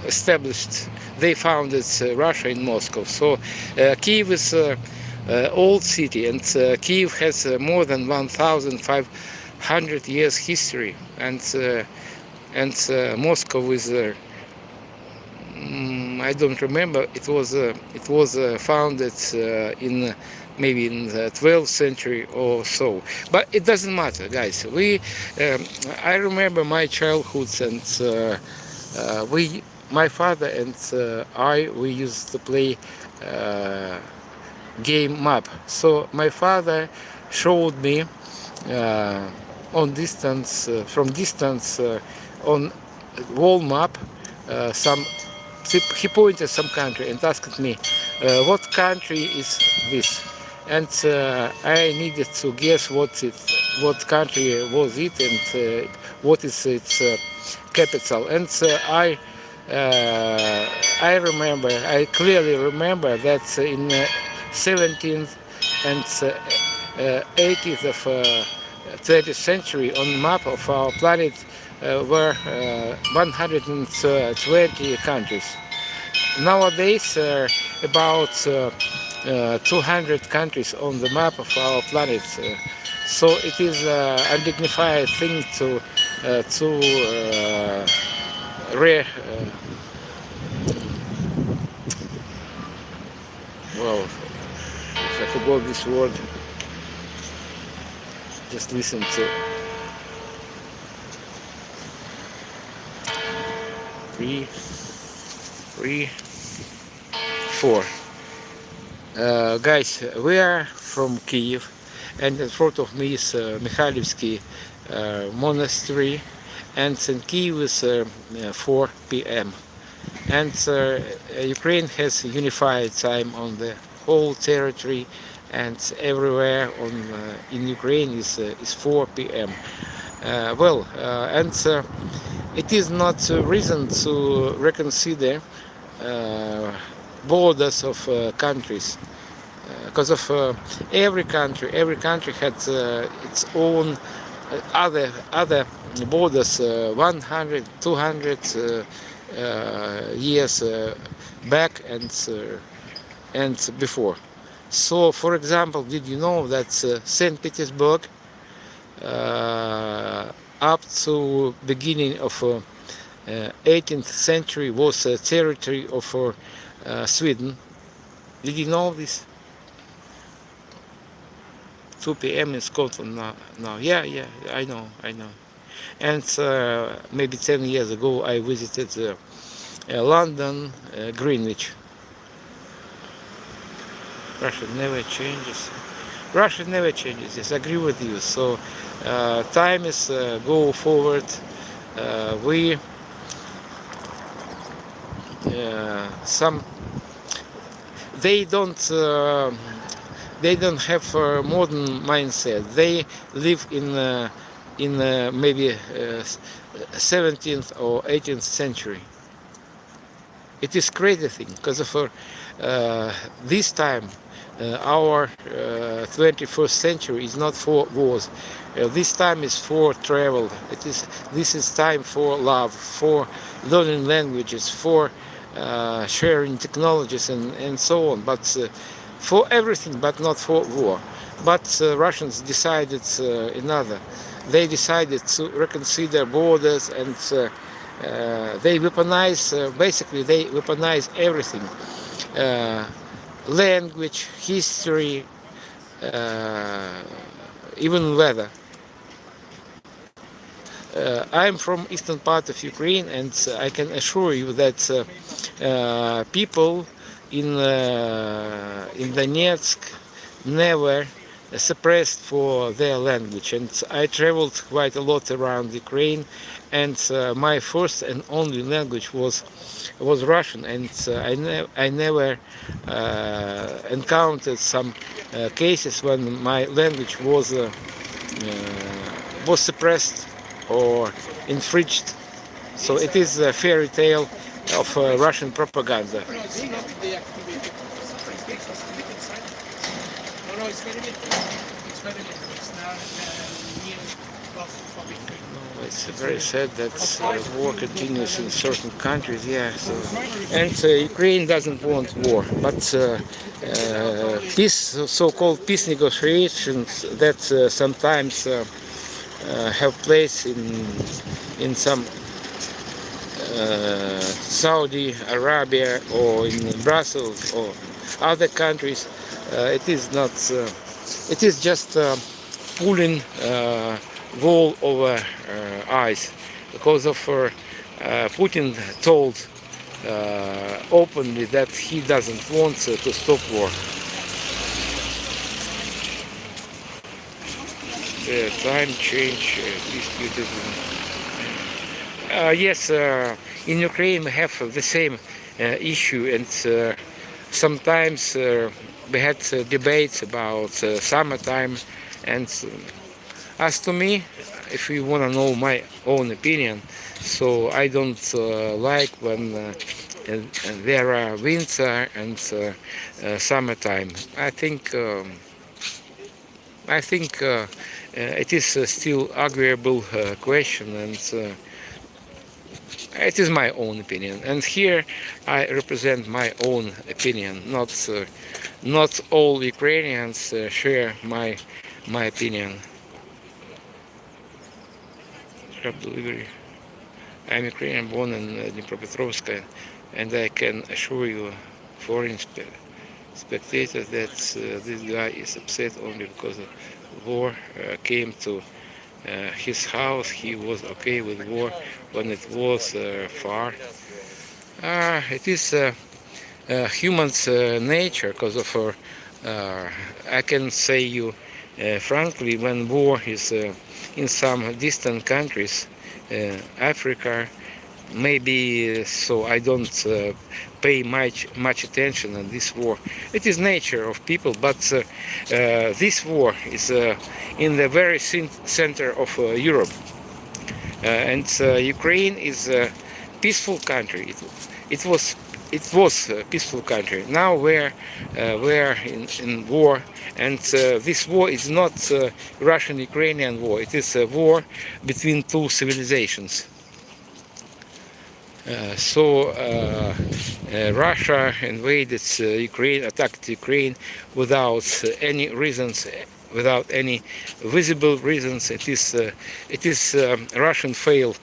established. They founded Russia in Moscow. So Kyiv is old city, and Kyiv has more than 1,500 years history, and Moscow is I don't remember. It was founded in maybe in the 12th century or so. But it doesn't matter, guys. I remember my childhood, and my father and we used to play game map. So my father showed me from distance on wall map he pointed some country and asked me what country is this, and I needed to guess what country was it, and what is its capital. And I clearly remember that in 17th and 18th of 20th century, on the map of our planet were 120 countries. Nowadays, about 200 countries on the map of our planet. So it is an undignified thing to well, if I forgot this word, just listen to 3, 3, 4. Guys, we are from Kyiv, and in front of me is Mikhailivsky monastery, and in Kyiv is 4 p.m. And Ukraine has unified time on the whole territory, and everywhere in Ukraine is 4 p.m. It is not a reason to reconsider borders of countries, because of every country had its own other borders 100, 200 years back and before. So, for example, did you know that St. Petersburg up to beginning of 18th century was a territory of Sweden? Did you know this? 2 p.m. in Scotland now. Yeah, I know. And maybe 10 years ago I visited London, Greenwich. Russia never changes. Yes, I agree with you. So time is go forward. We some they don't have a modern mindset. They live in maybe 17th or 18th century. It is crazy thing because of this time our 21st century is not for wars. This time is for travel. This is time for love, for learning languages, for sharing technologies and so on. But for everything, but not for war. But Russians decided another. They decided to reconsider borders, and they weaponize. Basically, they weaponize everything: language, history, even weather. I'm from eastern part of Ukraine, and I can assure you that people in Donetsk never suppressed for their language. And I traveled quite a lot around Ukraine, and my first and only language was Russian, and I never encountered some cases when my language was suppressed or infringed. So it is a fairy tale of Russian propaganda. It's very sad that war continues in certain countries. Yeah, so, and Ukraine doesn't want war, but peace, so-called peace negotiations that sometimes have place in some Saudi Arabia or in Brussels or other countries. It is not. It is just pulling wool over eyes, because of Putin told openly that he doesn't want to stop war. The time change is beautiful. Yes, in Ukraine we have the same issue, and sometimes we had debates about summertime. And as to me, if you want to know my own opinion, so I don't like when there are winter and summertime. I think it is still arguable question, and it is my own opinion. And here I represent my own opinion. Not all Ukrainians share my opinion. Delivery. I'm Ukrainian, born in Dnipropetrovsk, and I can assure you, foreign spectators, that this guy is upset only because of war came to his house. He was okay with war when it was far, It is human's nature, because of I can say you frankly, when war is in some distant countries, Africa, maybe so I don't pay much attention on this war. It is nature of people, but this war is in the very center of Europe, and Ukraine is a peaceful country. It was a peaceful country. Now we're in war, and this war is not Russian-Ukrainian war. It is a war between two civilizations. Russia invaded Ukraine, attacked Ukraine without any reasons, without any visible reasons. It is Russian fail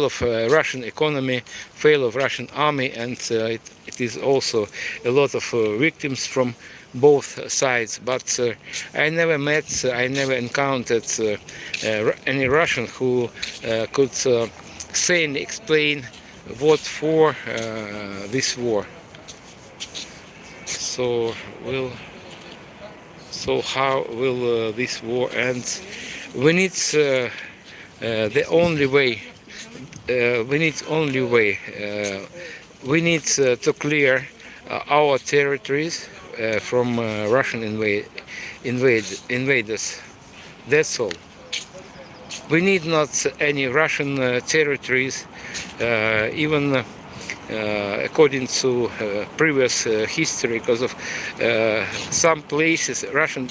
of Russian economy, fail of Russian army, and it is also a lot of victims from both sides. But I never met, I never encountered any Russian who could say and explain what for this war. So how will this war end? We need the only way. We need only way. We need to clear our territories from Russian invaders. That's all. We need not any Russian territories, even according to previous history, because of some places, Russian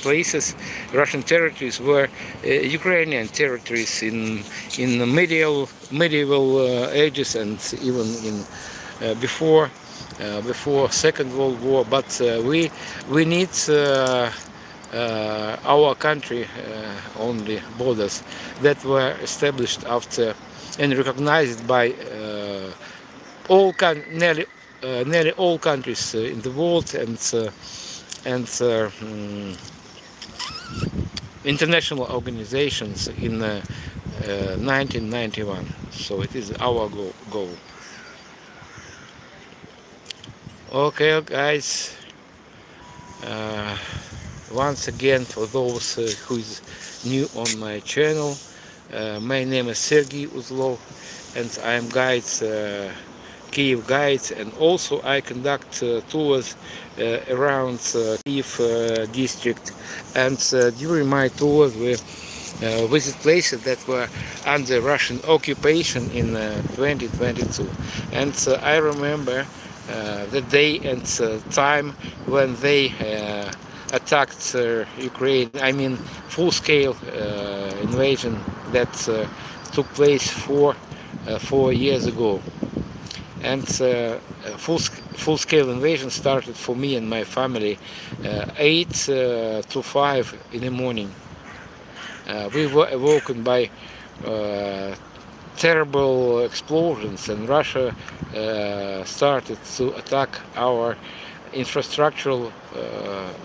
territories were Ukrainian territories in the medieval ages, and even in before Second World War. But we need our country only borders that were established after and recognized by nearly all countries in the world, and international organizations in 1991. So it is our goal. Okay, guys. Once again, for those who is new on my channel, my name is Sergey Uzlov, and I am guide, Kyiv guide, and also I conduct tours around Kyiv district. And during my tours, we visit places that were under Russian occupation in 2022. And I remember the day and time when they attacked Ukraine. I mean, full-scale invasion that took place 4 years ago. And full-scale invasion started for me and my family 8 to 5 in the morning. We were awoken by terrible explosions, and Russia started to attack our infrastructural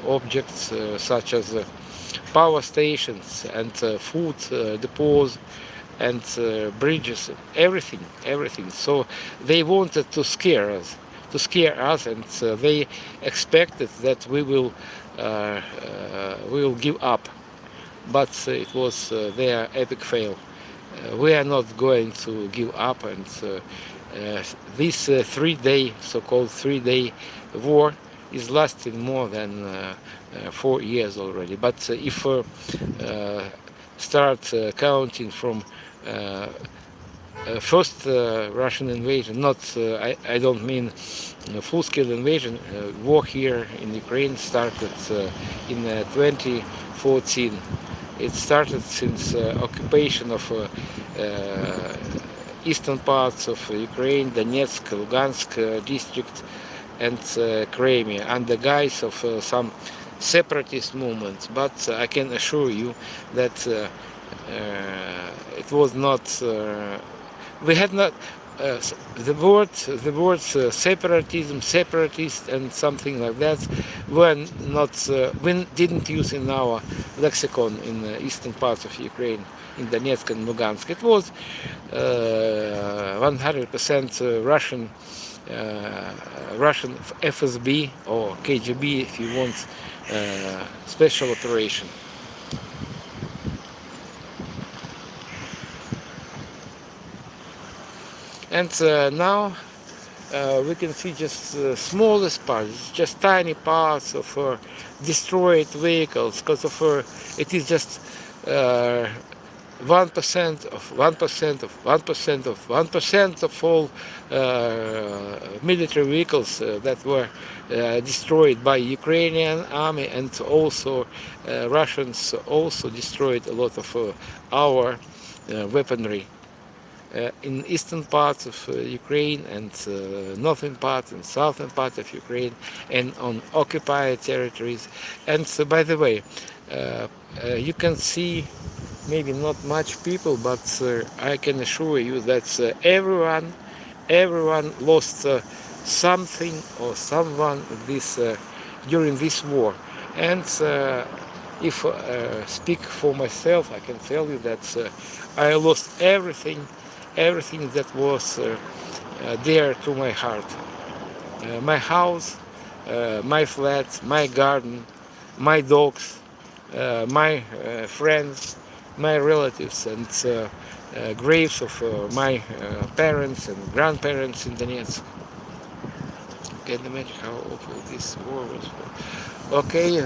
objects such as power stations and food depots and bridges, everything. So they wanted to scare us, and they expected that we will give up. But it was their epic fail. We are not going to give up, and this so-called three-day war is lasting more than 4 years already. But if start counting from first Russian invasion, not I don't mean full-scale invasion, war here in Ukraine started in 2014. It started since occupation of eastern parts of Ukraine, Donetsk, Lugansk district, and Crimea, under the guise of some separatist movements. But I can assure you that it was not. We had not. The words separatism, separatist, and something like that were not. We didn't use in our lexicon in the eastern parts of Ukraine, in Donetsk and Lugansk. It was 100% Russian FSB or KGB, if you want, special operation. And now we can see just smallest parts, just tiny parts of destroyed vehicles, because of it is just 1% of 1% of 1% of 1% of all military vehicles that were destroyed by Ukrainian army, and also Russians also destroyed a lot of our weaponry. In eastern parts of Ukraine and northern part and southern part of Ukraine and on occupied territories. And by the way, you can see maybe not much people, but I can assure you that everyone lost something or someone during this war. And if speak for myself, I can tell you that I lost everything that was dear to my heart. My house, my flat, my garden, my dogs, my friends, my relatives, and graves of my parents and grandparents in Donetsk. Can you imagine how awful this war was? Okay,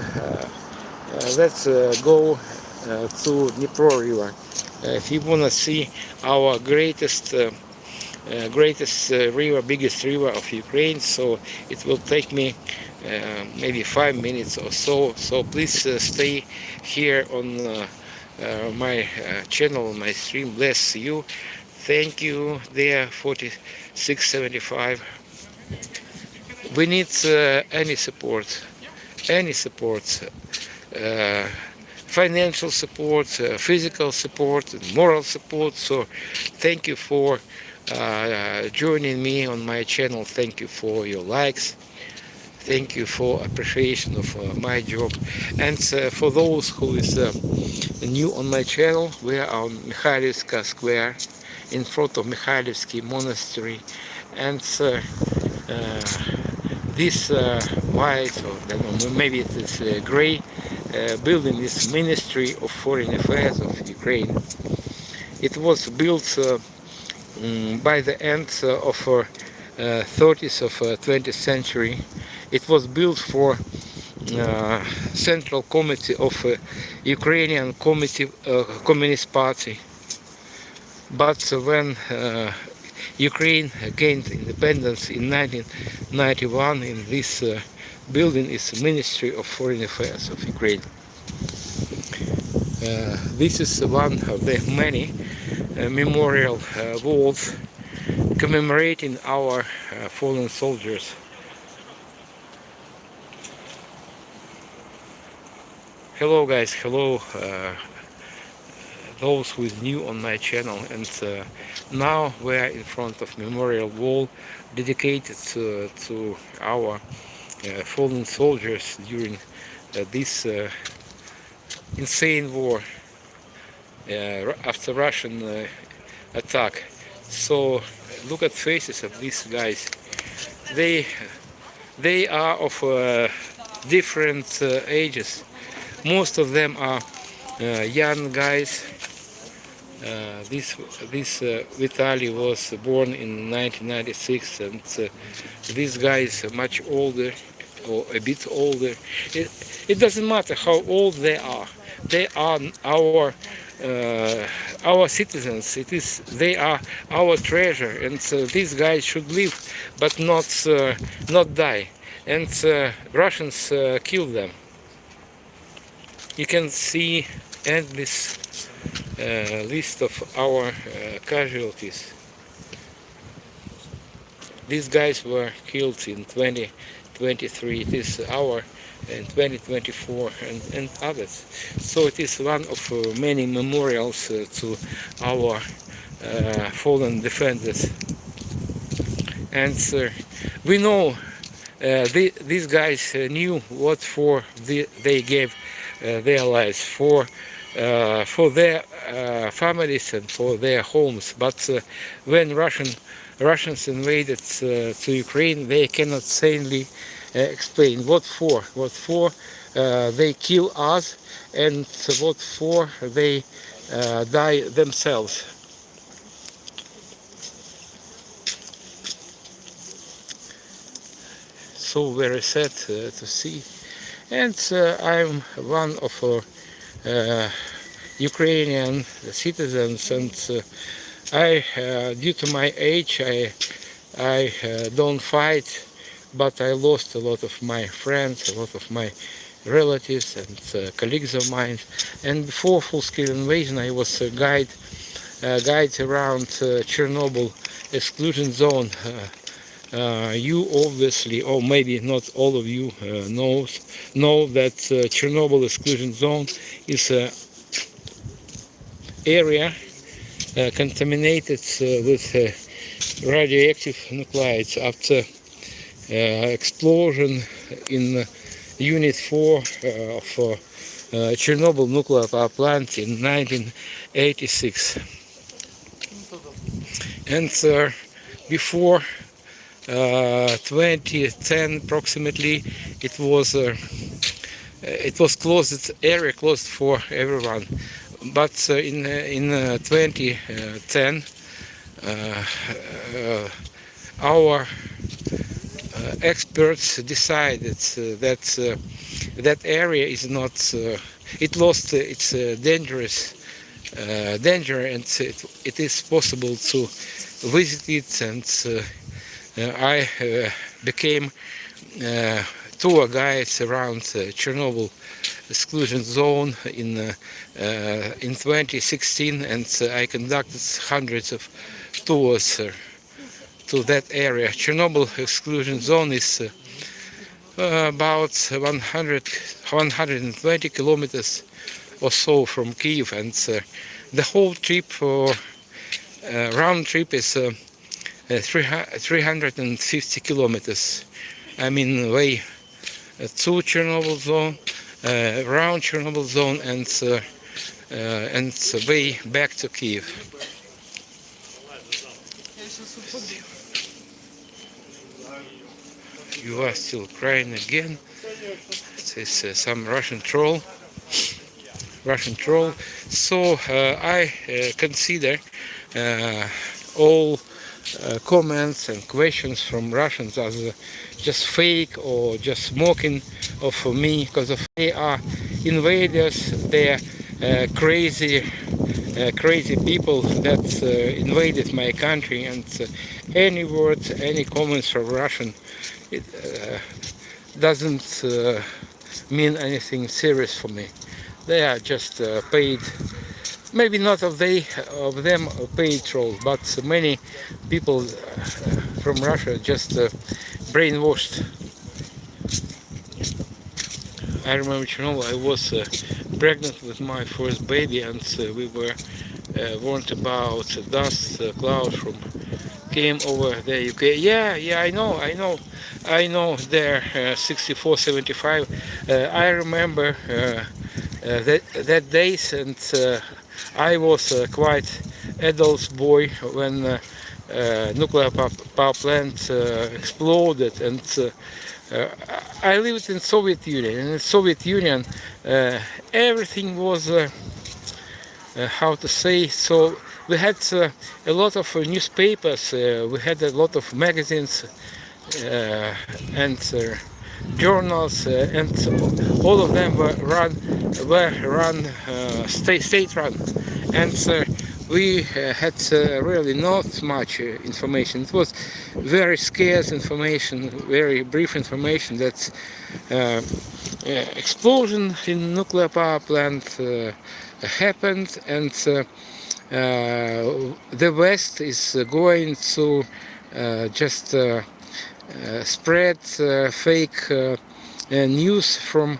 let's go to Dnieper River. If you want to see our greatest river, biggest river of Ukraine, so it will take me maybe 5 minutes or so. So please stay here on my channel, my stream. Bless you. Thank you, there 4675. We need any support, financial support, physical support, and moral support. So thank you for joining me on my channel. Thank you for your likes. Thank you for appreciation of my job. And for those who is new on my channel, we are on Mikhailivska Square in front of Mikhailivsky Monastery. And this white, or maybe it is gray, building is Ministry of Foreign Affairs of Ukraine. It was built by the end of 30s of 20th century. It was built for Central Committee of Ukrainian Communist Party. But when Ukraine gained independence in 1991, in this building is Ministry of Foreign Affairs of Ukraine. This is one of the many memorial walls commemorating our fallen soldiers. Hello guys, hello those who is new on my channel, and now we are in front of memorial wall dedicated to our fallen soldiers during this insane war after Russian attack. So look at faces of these guys. They are of different ages. Most of them are young guys. This Vitaly was born in 1996, and this guy is much older or a bit older. It doesn't matter how old they are. They are our citizens. They are our treasure, and these guys should live, but not die. And Russians kill them. You can see endless list of our casualties. These guys were killed in 2023. It is our in 2024 and others. So it is one of many memorials to our fallen defenders. And we know these guys knew what for they gave their lives, for their families and for their homes. But when Russians invaded to Ukraine, they cannot sanely explain what for. What for they kill us, and what for they die themselves. So very sad to see. And I'm one of Ukrainian citizens, and due to my age, I don't fight, but I lost a lot of my friends, a lot of my relatives and colleagues of mine. And before full-scale invasion, I was a guide around Chernobyl exclusion zone. You obviously, or maybe not all of you, know that Chernobyl exclusion zone is an area contaminated with radioactive nuclides after explosion in Unit 4 of Chernobyl nuclear power plant in 1986. And before 2010 approximately, it was closed, area closed for everyone. But in 2010, our experts decided that that area is not. It lost its dangerous danger, and it is possible to visit it. And I became tour guides around Chernobyl exclusion zone in 2016, and I conducted hundreds of tours to that area. Chernobyl exclusion zone is about 120 kilometers or so from Kyiv, and the whole trip, round trip, is 350 kilometers. I mean, way to Chernobyl zone, around Chernobyl zone, and way back to Kyiv. You are still crying again. This is some Russian troll. So I consider all comments and questions from Russians as just fake or just mocking of me, because they are invaders. They are crazy people that invaded my country, and any words, any comments from Russian, it doesn't mean anything serious for me. They are just paid. Maybe not of them paid trolls, but many people from Russia just brainwashed. I remember Chernobyl, I was pregnant with my first baby, and we were warned about dust cloud from came over the UK. Yeah, I know. They're 64, 75. I remember that days, and I was quite adult boy when nuclear power plant exploded, and I lived in Soviet Union. In the Soviet Union, everything was how to say. So we had a lot of newspapers. We had a lot of magazines and journals, and all of them were run state run, and we had really not much information. It was very scarce information, very brief information. That explosion in nuclear power plant happened, and the West is going to just spread fake news from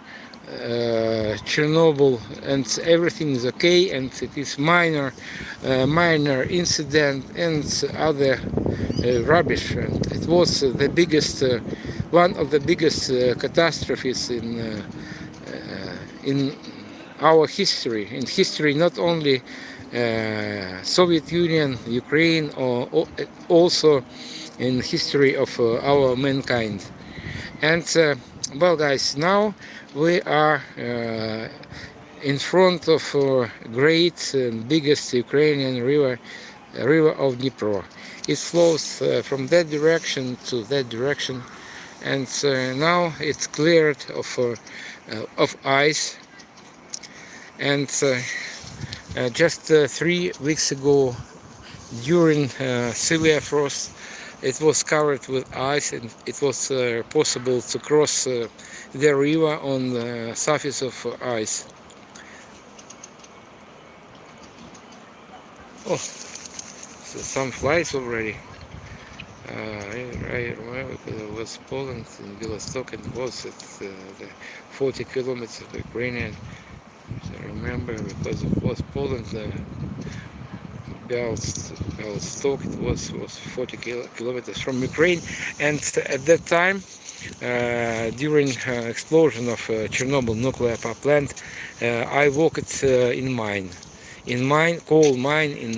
Chernobyl, and everything is okay, and it is minor incident and other rubbish. And it was the biggest, one of the biggest catastrophes in our history, in history not only Soviet Union, Ukraine, or also in history of our mankind. And well, guys, now we are in front of great and biggest Ukrainian river of Dnieper. It flows from that direction to that direction, and now it's cleared of ice. And just 3 weeks ago, during severe frost, it was covered with ice, and it was possible to cross the river on the surface of ice. Oh, so some flies already. I remember because I was Poland in Białystok, and was at the 40 kilometers of Ukrainian. I remember because it was Poland, Białystok, it was 40 kilometers from Ukraine, and at that time, during explosion of Chernobyl nuclear power plant, I worked in coal mine in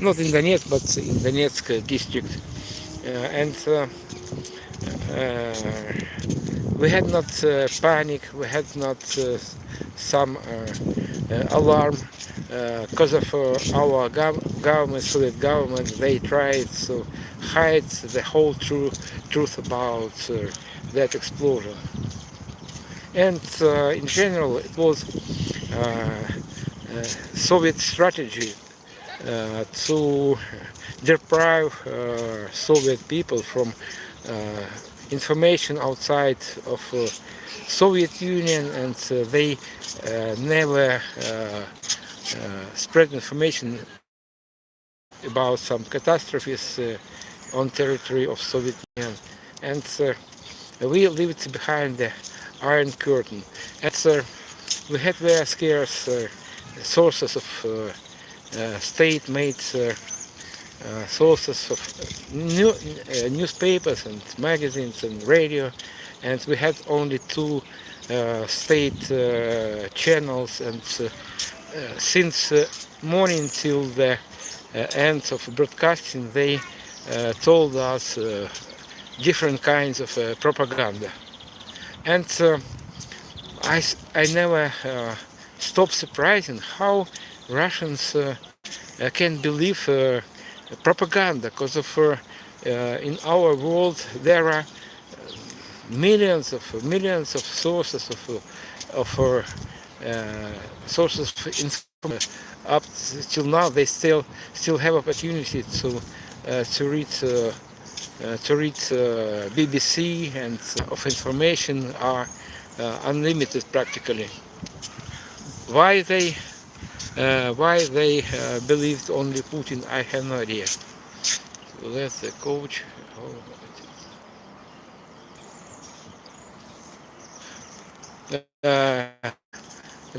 not in Donetsk, but in Donetsk district, and we had not panic, we had not some alarm because of our government, Soviet government. They tried to hide the whole truth about that explosion. And in general, it was Soviet strategy to deprive Soviet people from information outside of Soviet Union, and they never spread information about some catastrophes on territory of Soviet Union. And we lived behind the Iron Curtain. And we had very scarce sources of state-made sources of newspapers and magazines and radio, and we had only two state channels, and since morning till the end of broadcasting, they told us different kinds of propaganda. And I never stopped surprising how Russians can believe propaganda, because of in our world there are millions of sources of sources of information. Up till now, they still have opportunity to read BBC, and of information are unlimited practically. Why they believed only Putin, I have no idea. So that's the coach.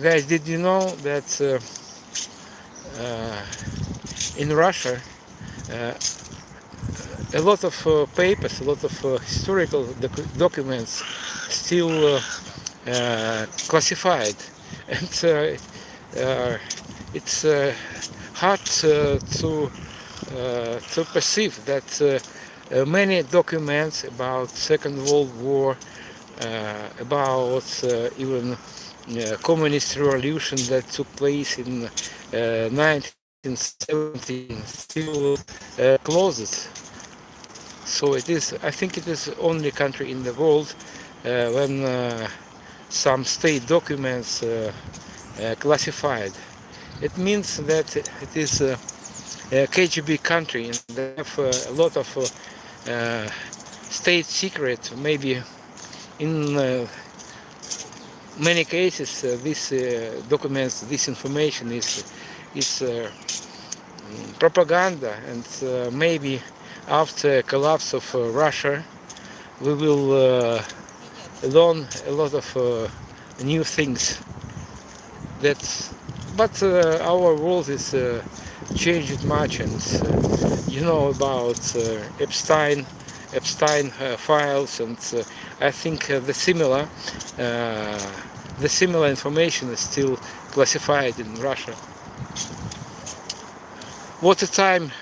Guys, did you know that in Russia a lot of papers, a lot of historical documents still classified, and it's hard to perceive that many documents about Second World War, about even communist revolution that took place in 1917 still closed. So it is. I think it is the only country in the world when some state documents classified. It means that it is a KGB country, and they have a lot of state secret. Maybe in many cases, these documents, this information is propaganda, and maybe after collapse of Russia, we will learn a lot of new things. But our world is changed much, and you know about Epstein files, and I think the similar the similar information is still classified in Russia. What a time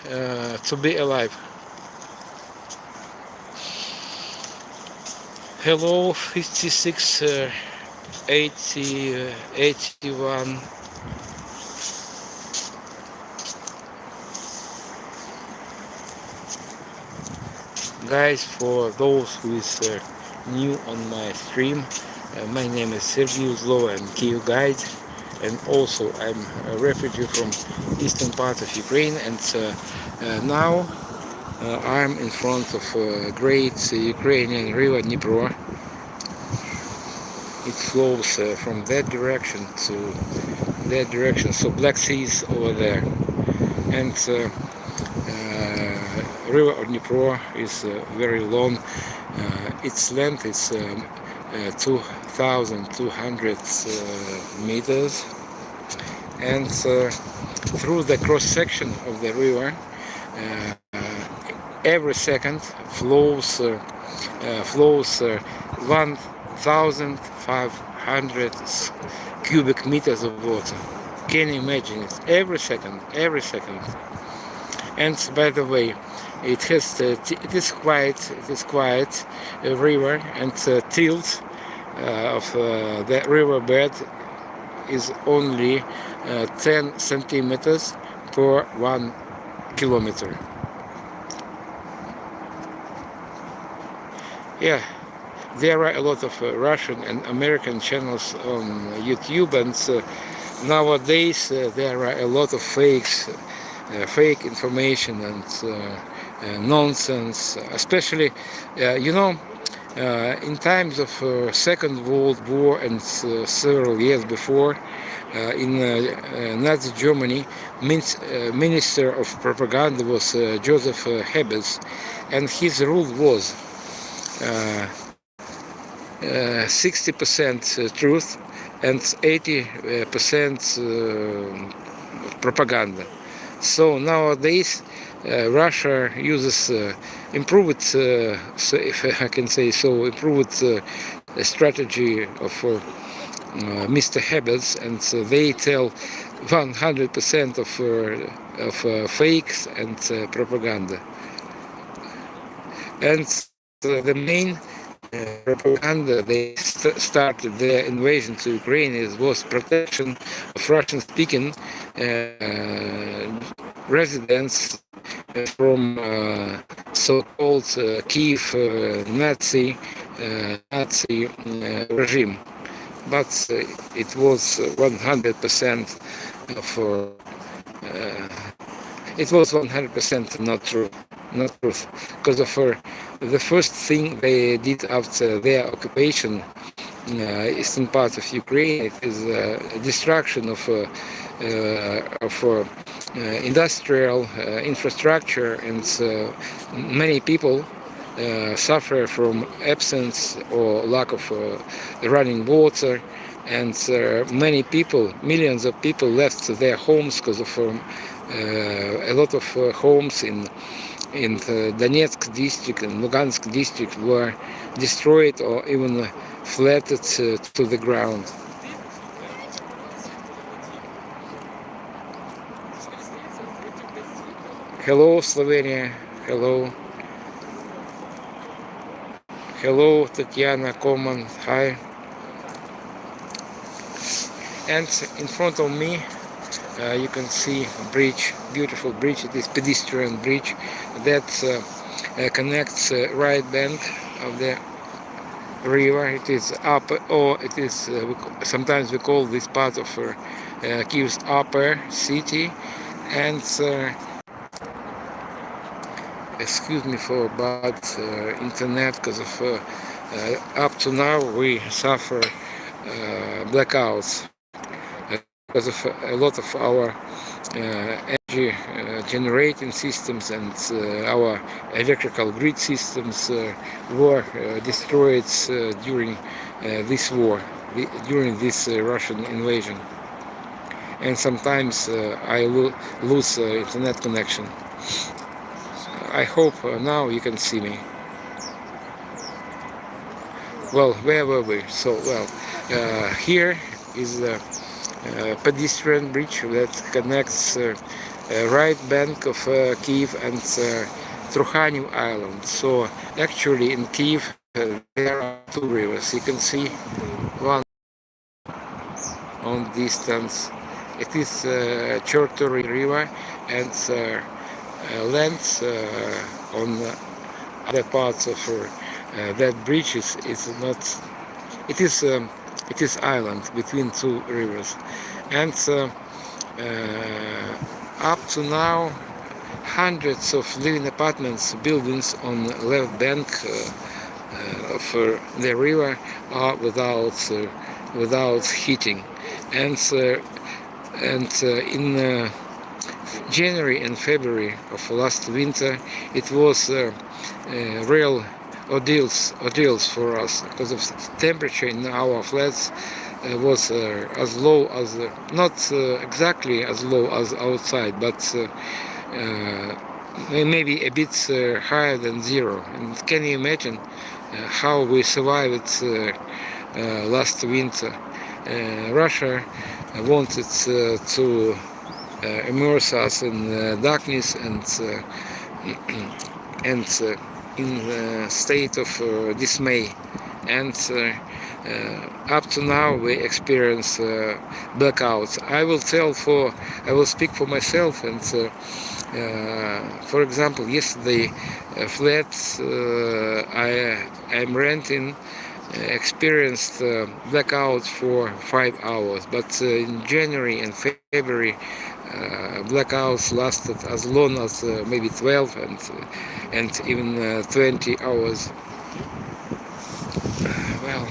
to be alive. Hello, 56, 80, 81. Guys, for those who is new on my stream, my name is Sergey Uzlov, I'm Kyiv guide, and also I'm a refugee from eastern part of Ukraine, and now I'm in front of a great Ukrainian river Dnieper. It flows from that direction to that direction, so Black Sea is over there, and river of Dnieper is very long. Its length is 2,200 meters, and through the cross section of the river every second flows 1,500 cubic meters of water. Can you imagine it? Every second, every second. And by the way, it is quiet river, and tilt of the riverbed is only 10 centimeters per 1 kilometer. Yeah, there are a lot of Russian and American channels on YouTube, and nowadays there are a lot of fake information and nonsense, especially in times of Second World War and several years before, in Nazi Germany, Minister of Propaganda was Joseph Goebbels, and his rule was 60% truth and 80% propaganda. So nowadays Russia uses improved, so if I can say so, improved strategy of Mr. Goebbels, and they tell 100% of fakes and propaganda. And the main propaganda they started their invasion to Ukraine was protection of Russian-speaking residents from so-called Kyiv Nazi regime, but it was 100% of it was 100% not true, because of the first thing they did after their occupation eastern part of Ukraine, it is destruction of industrial infrastructure, and many people suffer from absence or lack of running water, and many people, millions of people left their homes because of a lot of homes in the Donetsk district and Lugansk district were destroyed or even flattened to the ground. Hello, Slovenia. Hello. Hello, Tatiana, Common. Hi. And in front of me you can see a bridge, beautiful bridge. It is pedestrian bridge that connects right bank of the river. It is upper, or it is sometimes we call this part of Kyiv's upper city. And excuse me for bad internet, because of up to now we suffer blackouts because of a lot of our energy generating systems and our electrical grid systems were destroyed during this war, during this Russian invasion. And sometimes I lose internet connection. I hope now you can see me. Well, where were we? So, well, Here is a pedestrian bridge that connects right bank of Kyiv and Trukhanov Island. So actually in Kyiv there are two rivers. You can see one on distance. It is Chorto River, and lands on other parts of that bridge is not. It is it is island between two rivers, and up to now hundreds of living apartments buildings on left bank of the river are without heating, and in January and February of last winter it was real ordeals for us because of temperature in our flats was as low as not exactly as low as outside, but maybe a bit higher than zero. And can you imagine how we survived last winter? Russia wanted to immerse us in darkness and in a state of dismay. And up to now we experience blackouts. I will speak for myself, and for example, yesterday flats I am renting experienced blackouts for 5 hours, but in January and February blackouts lasted as long as maybe 12 and even 20 hours. Well,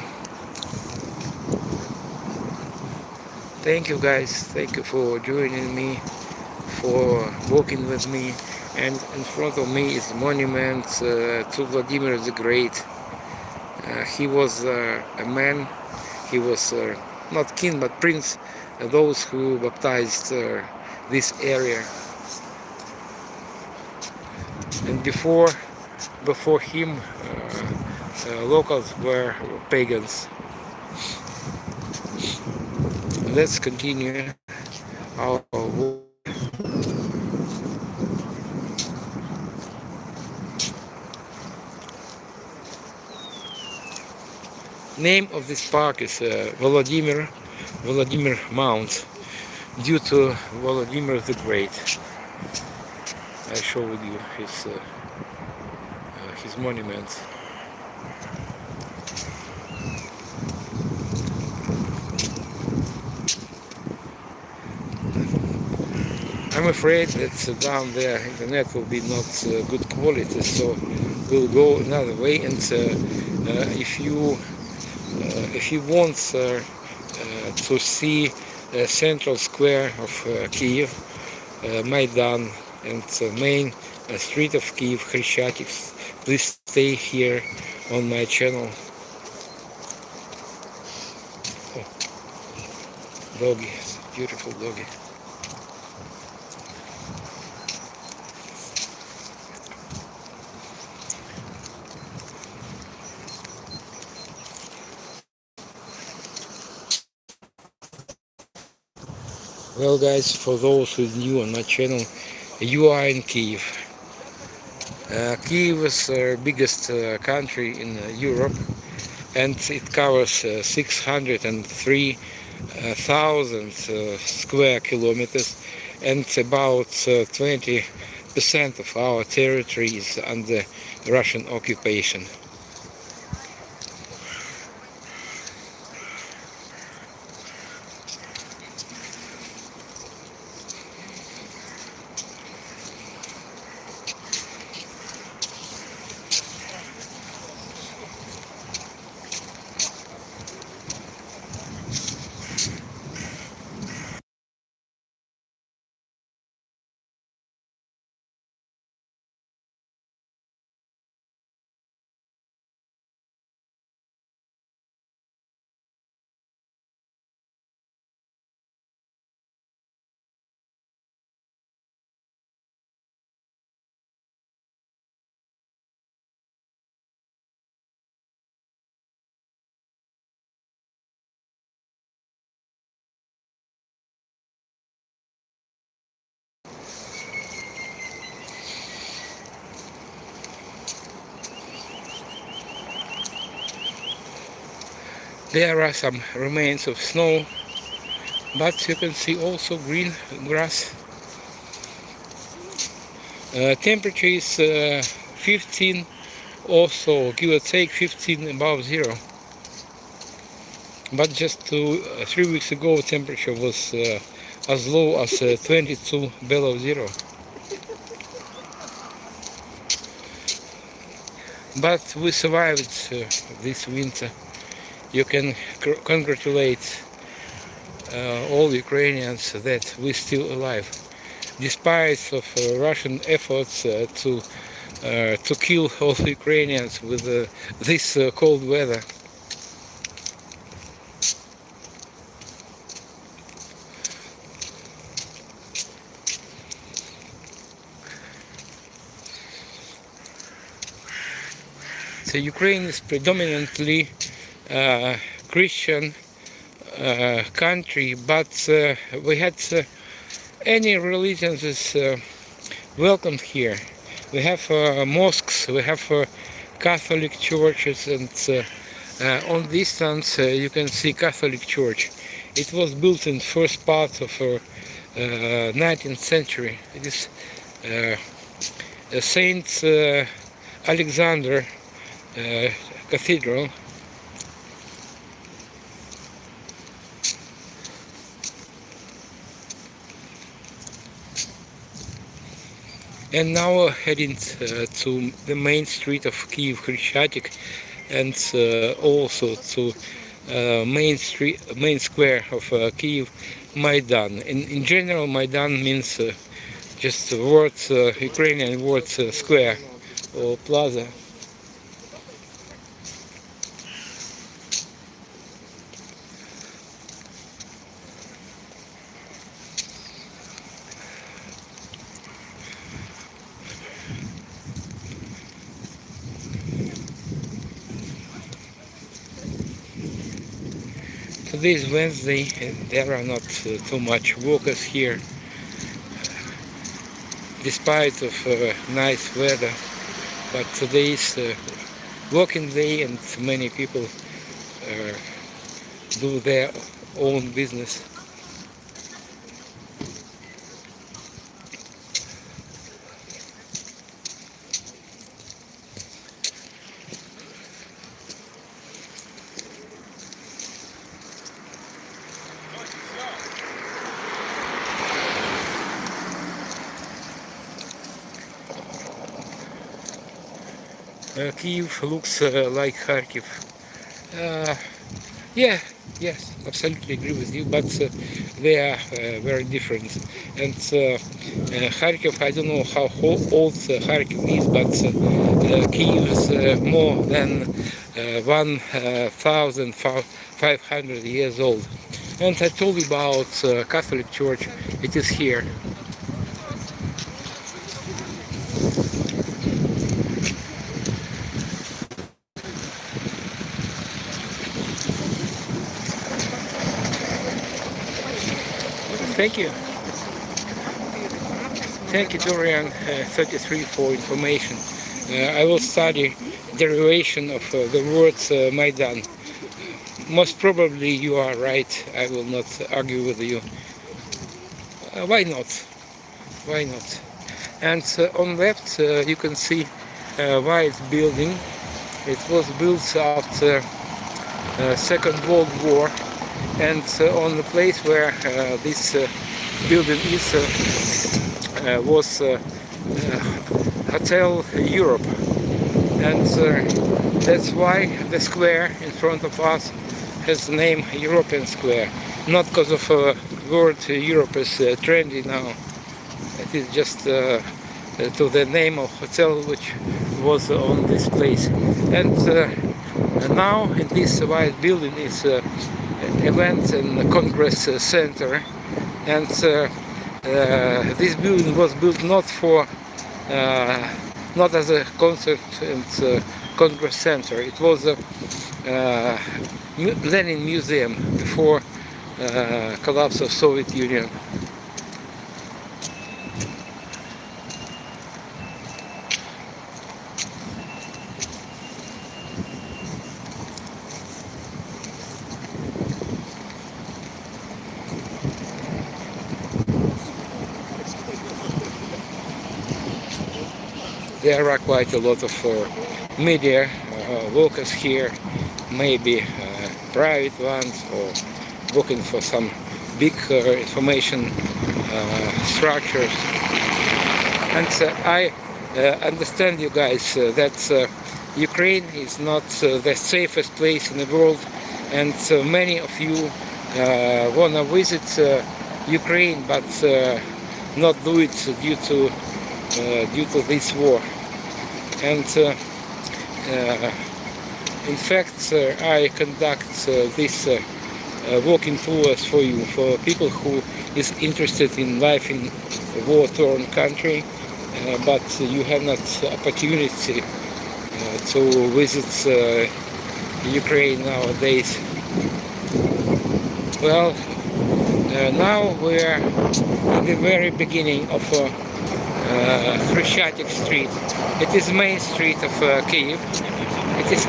thank you guys, thank you for joining me, for walking with me, and in front of me is a monument to Vladimir the Great. He was a man, he was not king but prince, those who baptized this area. And before him, locals were pagans. Let's continue our walk. Name of this park is Vladimir Mount, due to Vladimir the Great. I showed you his monument. I'm afraid that down there internet will be not good quality, so we'll go another way. And if you want to see central square of Kyiv, Maidan, and main street of Kyiv, Kreshchatyk, please stay here on my channel. Oh, doggy, beautiful doggy. Well guys, for those who are new on my channel, you are in Kyiv. Kyiv is the biggest country in Europe, and it covers 603,000 square kilometers, and about 20% of our territory is under Russian occupation. There are some remains of snow, but you can see also green grass. Temperature is 15, also give or take 15 above zero. But just 3 weeks ago, temperature was as low as 22 below zero. But we survived this winter. You can congratulate all Ukrainians that we're still alive, despite of Russian efforts to kill all Ukrainians with this cold weather. So Ukraine is predominantly Christian country, but we had any religions is welcomed here. We have mosques, we have Catholic churches, and on distance you can see Catholic church. It was built in first part of 19th century. It is Saint Alexander Cathedral. And now heading to the main street of Kyiv, Kreshchatyk, and also to main square of Kyiv, Maidan. In general, Maidan means just words, Ukrainian words, square or plaza. Today is Wednesday and there are not too much walkers here, despite of nice weather, but today is working day and many people do their own business. Kyiv looks like Kharkiv. Yeah, yes, absolutely agree with you, but they are very different. And Kharkiv, I don't know how old Kharkiv is, but Kyiv is more than 1,500 years old. And I told you about Catholic Church, it is here. Thank you. Thank you, Dorian 33 for information. I will study derivation of the words Maidan. Most probably you are right. I will not argue with you. Why not? Why not? And on left you can see a white building. It was built after Second World War. And on the place where this building is was Hotel Europe, and that's why the square in front of us has the name European Square, not because of word Europe is trendy now. It is just to the name of hotel which was on this place. And now in this white building is event and congress center, and this building was built not as a concert and congress center. It was a Lenin museum before collapse of Soviet Union. there are quite a lot of media workers here, maybe private ones or working for some big information structures. And I understand you guys that Ukraine is not the safest place in the world, and many of you want to visit Ukraine, but not do it due to this war. And in fact, I conduct this walking tours for you, for people who is interested in life in a war-torn country, but you have not opportunity to visit Ukraine nowadays. Well, now we are in the very beginning of Kreshchatyk Street. It is the main street of Kyiv. It is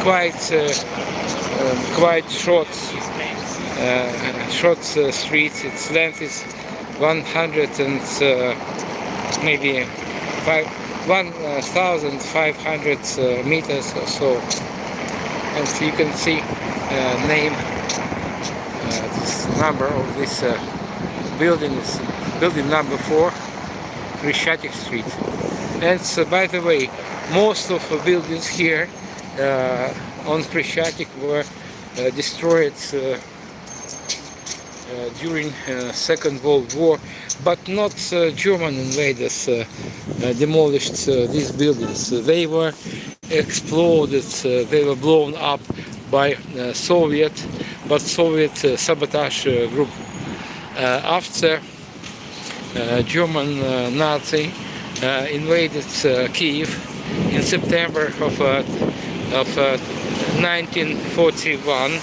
quite short street. Its length is 100 and maybe 1,500 meters or so. And so you can see name this number of this building is building number 4, Kreshchatyk Street. And by the way, most of the buildings here on Kreshchatyk were destroyed during Second World War, but not German invaders demolished these buildings. They were exploded, they were blown up by Soviet sabotage group. After German Nazi invaded Kyiv in September of 1941,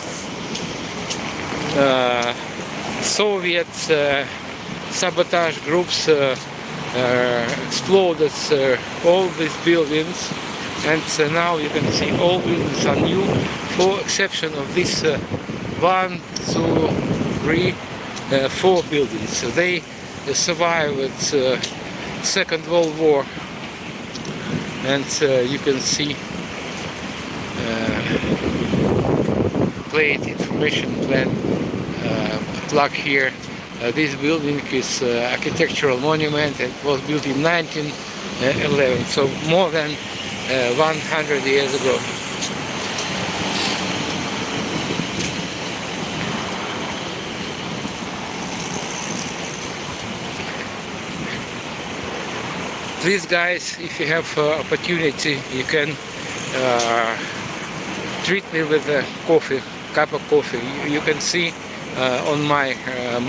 Soviet sabotage groups exploded all these buildings, and now you can see all buildings are new, for exception of this 1, 2, 3, 4 buildings. So they survived Second World War, and you can see plate information plan plug here. This building is architectural monument. It was built in 1911, so more than 100 years ago. Please guys, if you have opportunity, you can treat me with a cup of coffee. You can see on my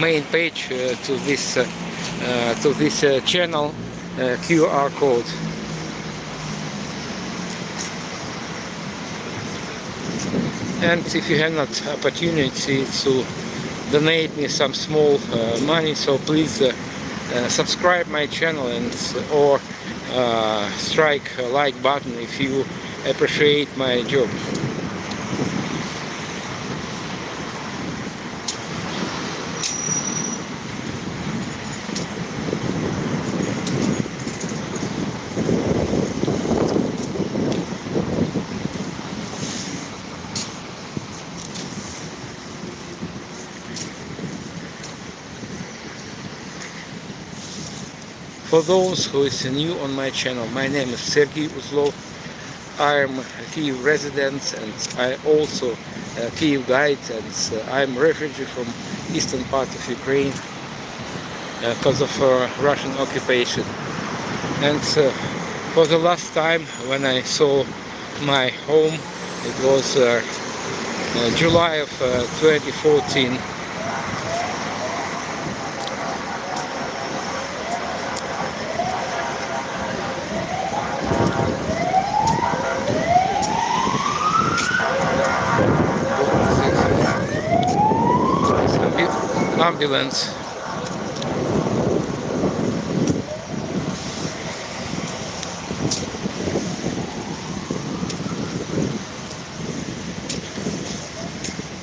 main page to this channel QR code. And if you have not opportunity to donate me some small money, so please subscribe my channel and or strike a like button if you appreciate my job. For those who is new on my channel, my name is Sergey Uzlov. I am a Kyiv resident, and I also a Kyiv guide, and I'm a refugee from eastern part of Ukraine because of Russian occupation. And for the last time when I saw my home, it was July of 2014. Ambulance.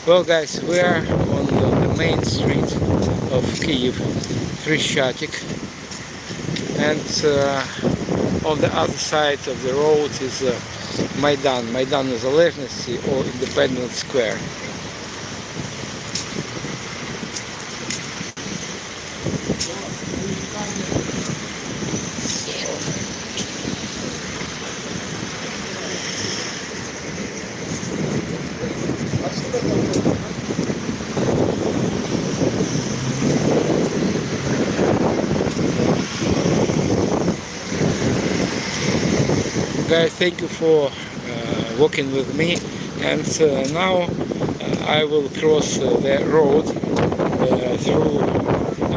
Well guys, we are on the main street of Kyiv, Kreshchatyk, and On the other side of the road is Maidan Незалежності or Independence Square. Guys, thank you for walking with me, and now I will cross the road through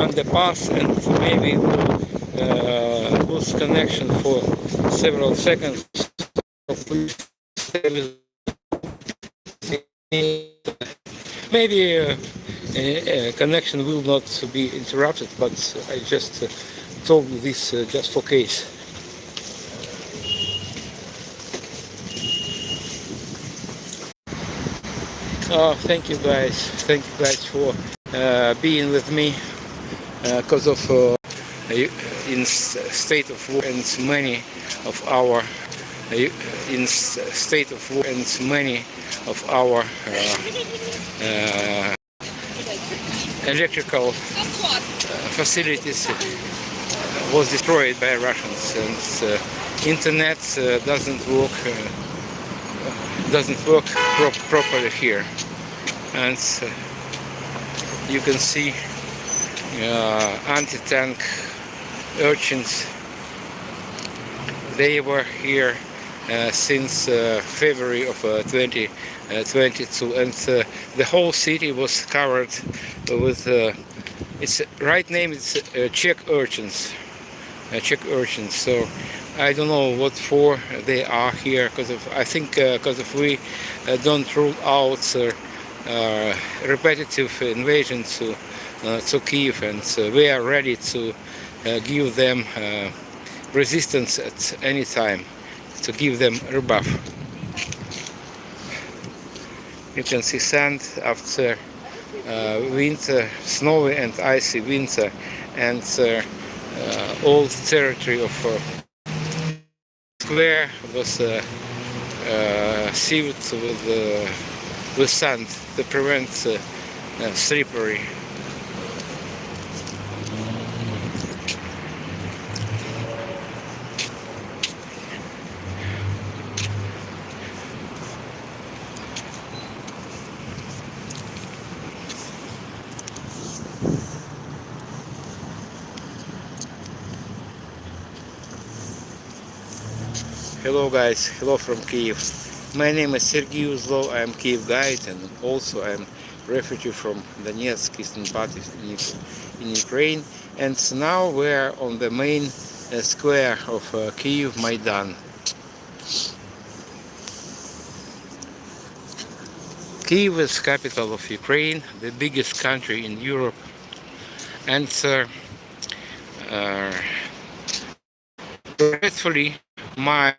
underpass, and maybe will lose connection for several seconds. So please stay with me. Maybe connection will not be interrupted, but I just told you this just for case. Oh, thank you guys for being with me because of in state of war, and many of our in state of war, and many of our electrical facilities was destroyed by Russians, and internet doesn't work properly here, and you can see anti-tank urchins. They were here since February of 2022, and the whole city was covered with its right name is Czech urchins. So I don't know what for they are here, because I think because we don't rule out repetitive invasion to Kyiv, and we are ready to give them resistance at any time, to give them rebuff. You can see sand after winter, snowy and icy winter, and old territory of square was sealed with sand to prevent slippery. Hello guys, hello from Kyiv. My name is Sergey Uzlov, I am Kyiv guide, and also I am refugee from Donetsk, eastern part in Ukraine. And now we are on the main square of Kyiv, Maidan. Kyiv is capital of Ukraine, the biggest country in Europe, and regretfully my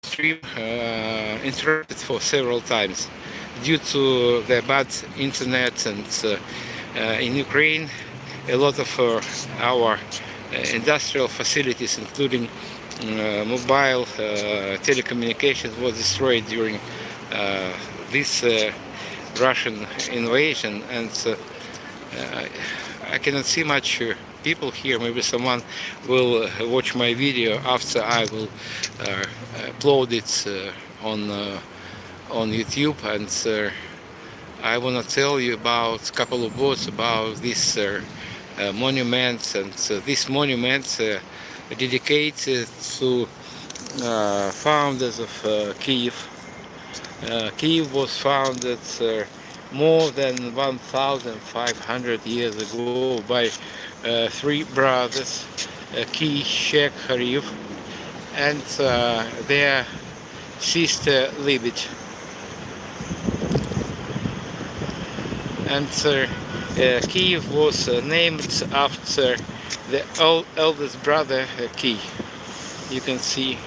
stream interrupted for several times due to the bad internet, and in Ukraine a lot of our industrial facilities, including mobile telecommunications, was destroyed during this Russian invasion, and I cannot see much people here. Maybe someone will watch my video after I will upload it on YouTube, and I want to tell you about a couple of words about this monument, and this monument dedicated to founders of Kyiv. Kyiv was founded more than 1,500 years ago by three brothers, Kreshchatyk, and their sister Libet. And Kyiv was named after the eldest brother Kyi. You can see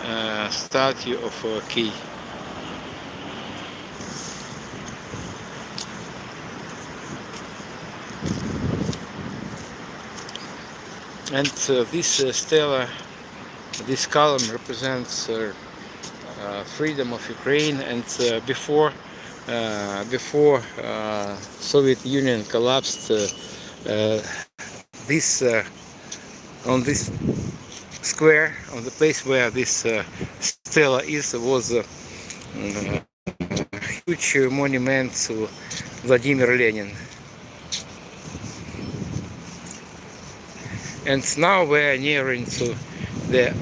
a statue of Kyi. And this stela, this column represents freedom of Ukraine. And before Soviet Union collapsed, this on this square, on the place where this stela is, was a huge monument to Vladimir Lenin. And now we are nearing to the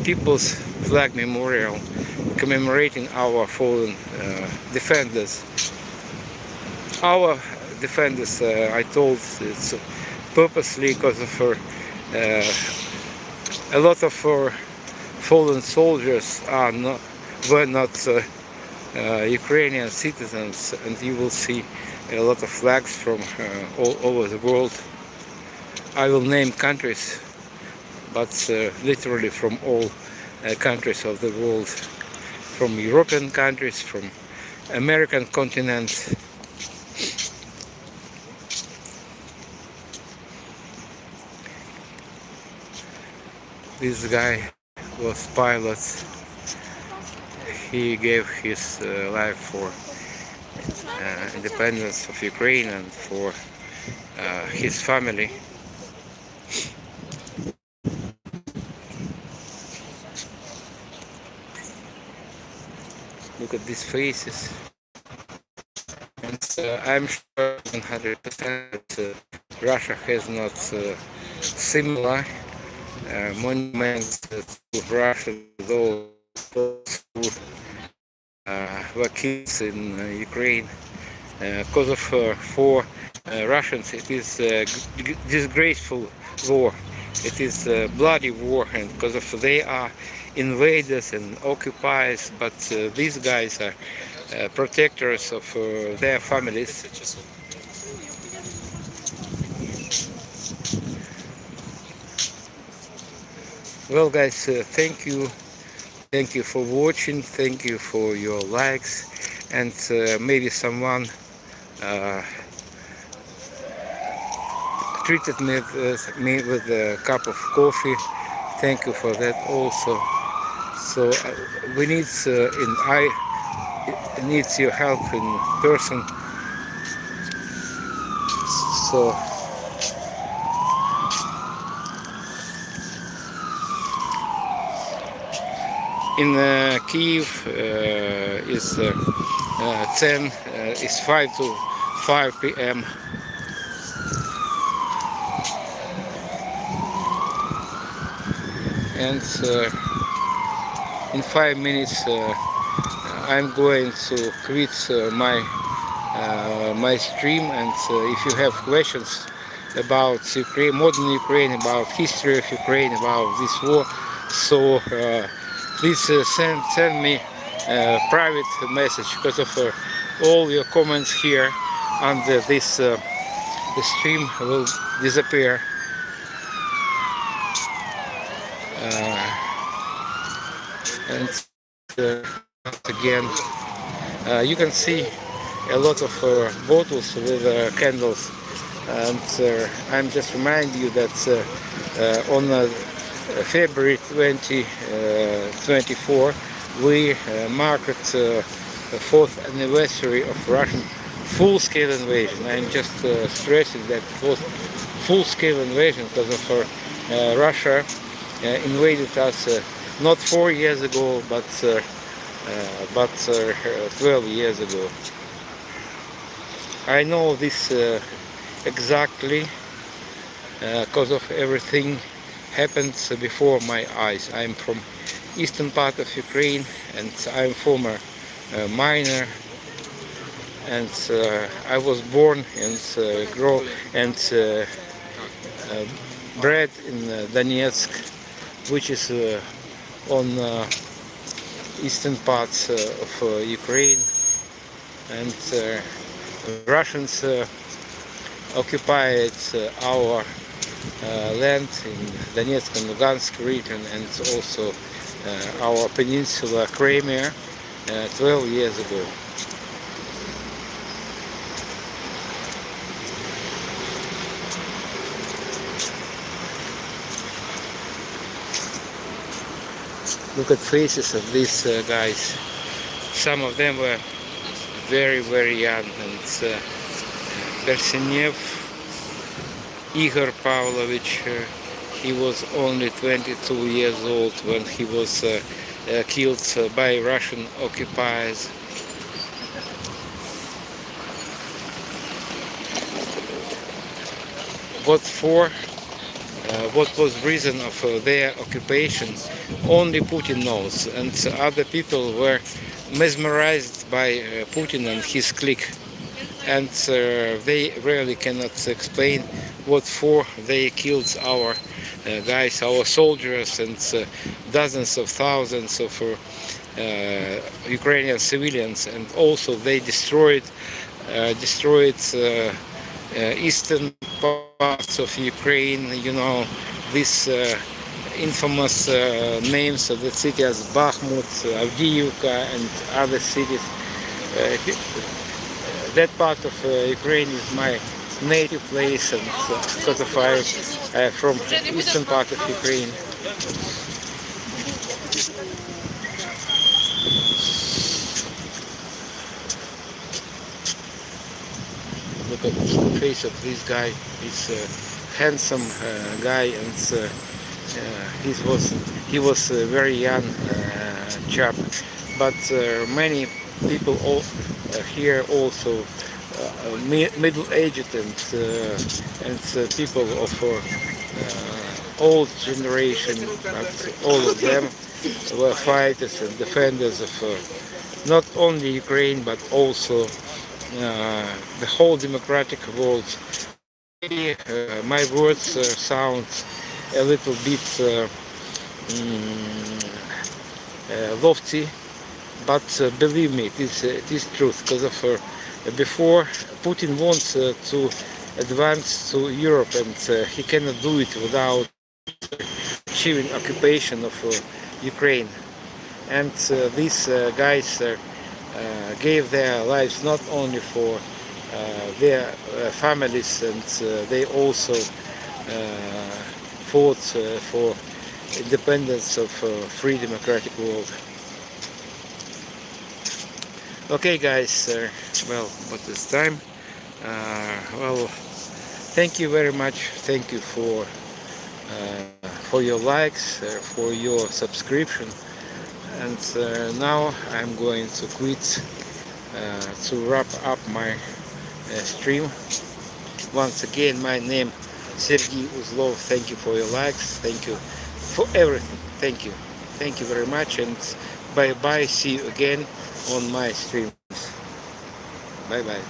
People's Flag Memorial, commemorating our fallen defenders. Our defenders, I told, it's purposely because of a lot of fallen soldiers were not Ukrainian citizens, and you will see a lot of flags from all over the world. I will name countries, but literally from all countries of the world, from European countries, from American continent. This guy was pilot. He gave his life for independence of Ukraine and for his family. Look at these faces. And I'm sure 100% Russia has not similar monuments to Russia, those who were killed in Ukraine. Because of for Russians it is a disgraceful war. It is a bloody war, and because of they are invaders and occupiers, but these guys are protectors of their families. Well guys, thank you for watching, thank you for your likes, and maybe someone treated me with a cup of coffee. Thank you for that also. So we need I needs your help in person. So in Kyiv is 10 is 5 to 5 p.m. and in 5 minutes I'm going to quit my stream, and if you have questions about Ukraine, modern Ukraine, about history of Ukraine, about this war, so please send me a private message, because of all your comments here under this the stream will disappear. And again, you can see a lot of bottles with candles, and I'm just reminding you that on February 2024 we marked the 4th anniversary of Russian full-scale invasion. I'm just stressing that it was full-scale invasion because of Russia invaded us not 4 years ago, but 12 years ago. I know this exactly because of everything happened before my eyes. I'm from eastern part of Ukraine, and I'm former miner, and I was born and grow and bred in Donetsk, which is on eastern parts of Ukraine, and Russians occupied our land in Donetsk and Lugansk region, and also our peninsula Crimea 12 years ago. Look at faces of these guys. Some of them were very young. And Bersenev, Igor Pavlovich, he was only 22 years old when he was killed by Russian occupiers. What for? What was the reason of their occupation? Only Putin knows, and other people were mesmerized by Putin and his clique, and they really cannot explain what for they killed our guys, our soldiers, and dozens of thousands of Ukrainian civilians, and also they destroyed eastern parts of Ukraine. You know, these infamous names of the cities: Bakhmut, Avdiivka, and other cities. That part of Ukraine is my native place, and because of I from eastern part of Ukraine. Look at the face of this guy. He's a handsome guy, and he was a very young chap. But many people here also middle-aged and people of old generation. But all of them were fighters and defenders of not only Ukraine but also the whole democratic world. Maybe my words sound a little bit lofty, but believe me, it is truth. Because of before Putin wants to advance to Europe, and he cannot do it without achieving occupation of Ukraine. And these guys gave their lives not only for their families, and they also fought for independence of free democratic world. Okay, guys, well, what is time? Well, thank you very much. Thank you for your likes, for your subscription. And now I'm going to quit to wrap up my stream. Once again, my name Sergey Uzlov. Thank you for your likes. Thank you for everything. Thank you. Thank you very much, and bye bye. See you again on my streams. Bye bye.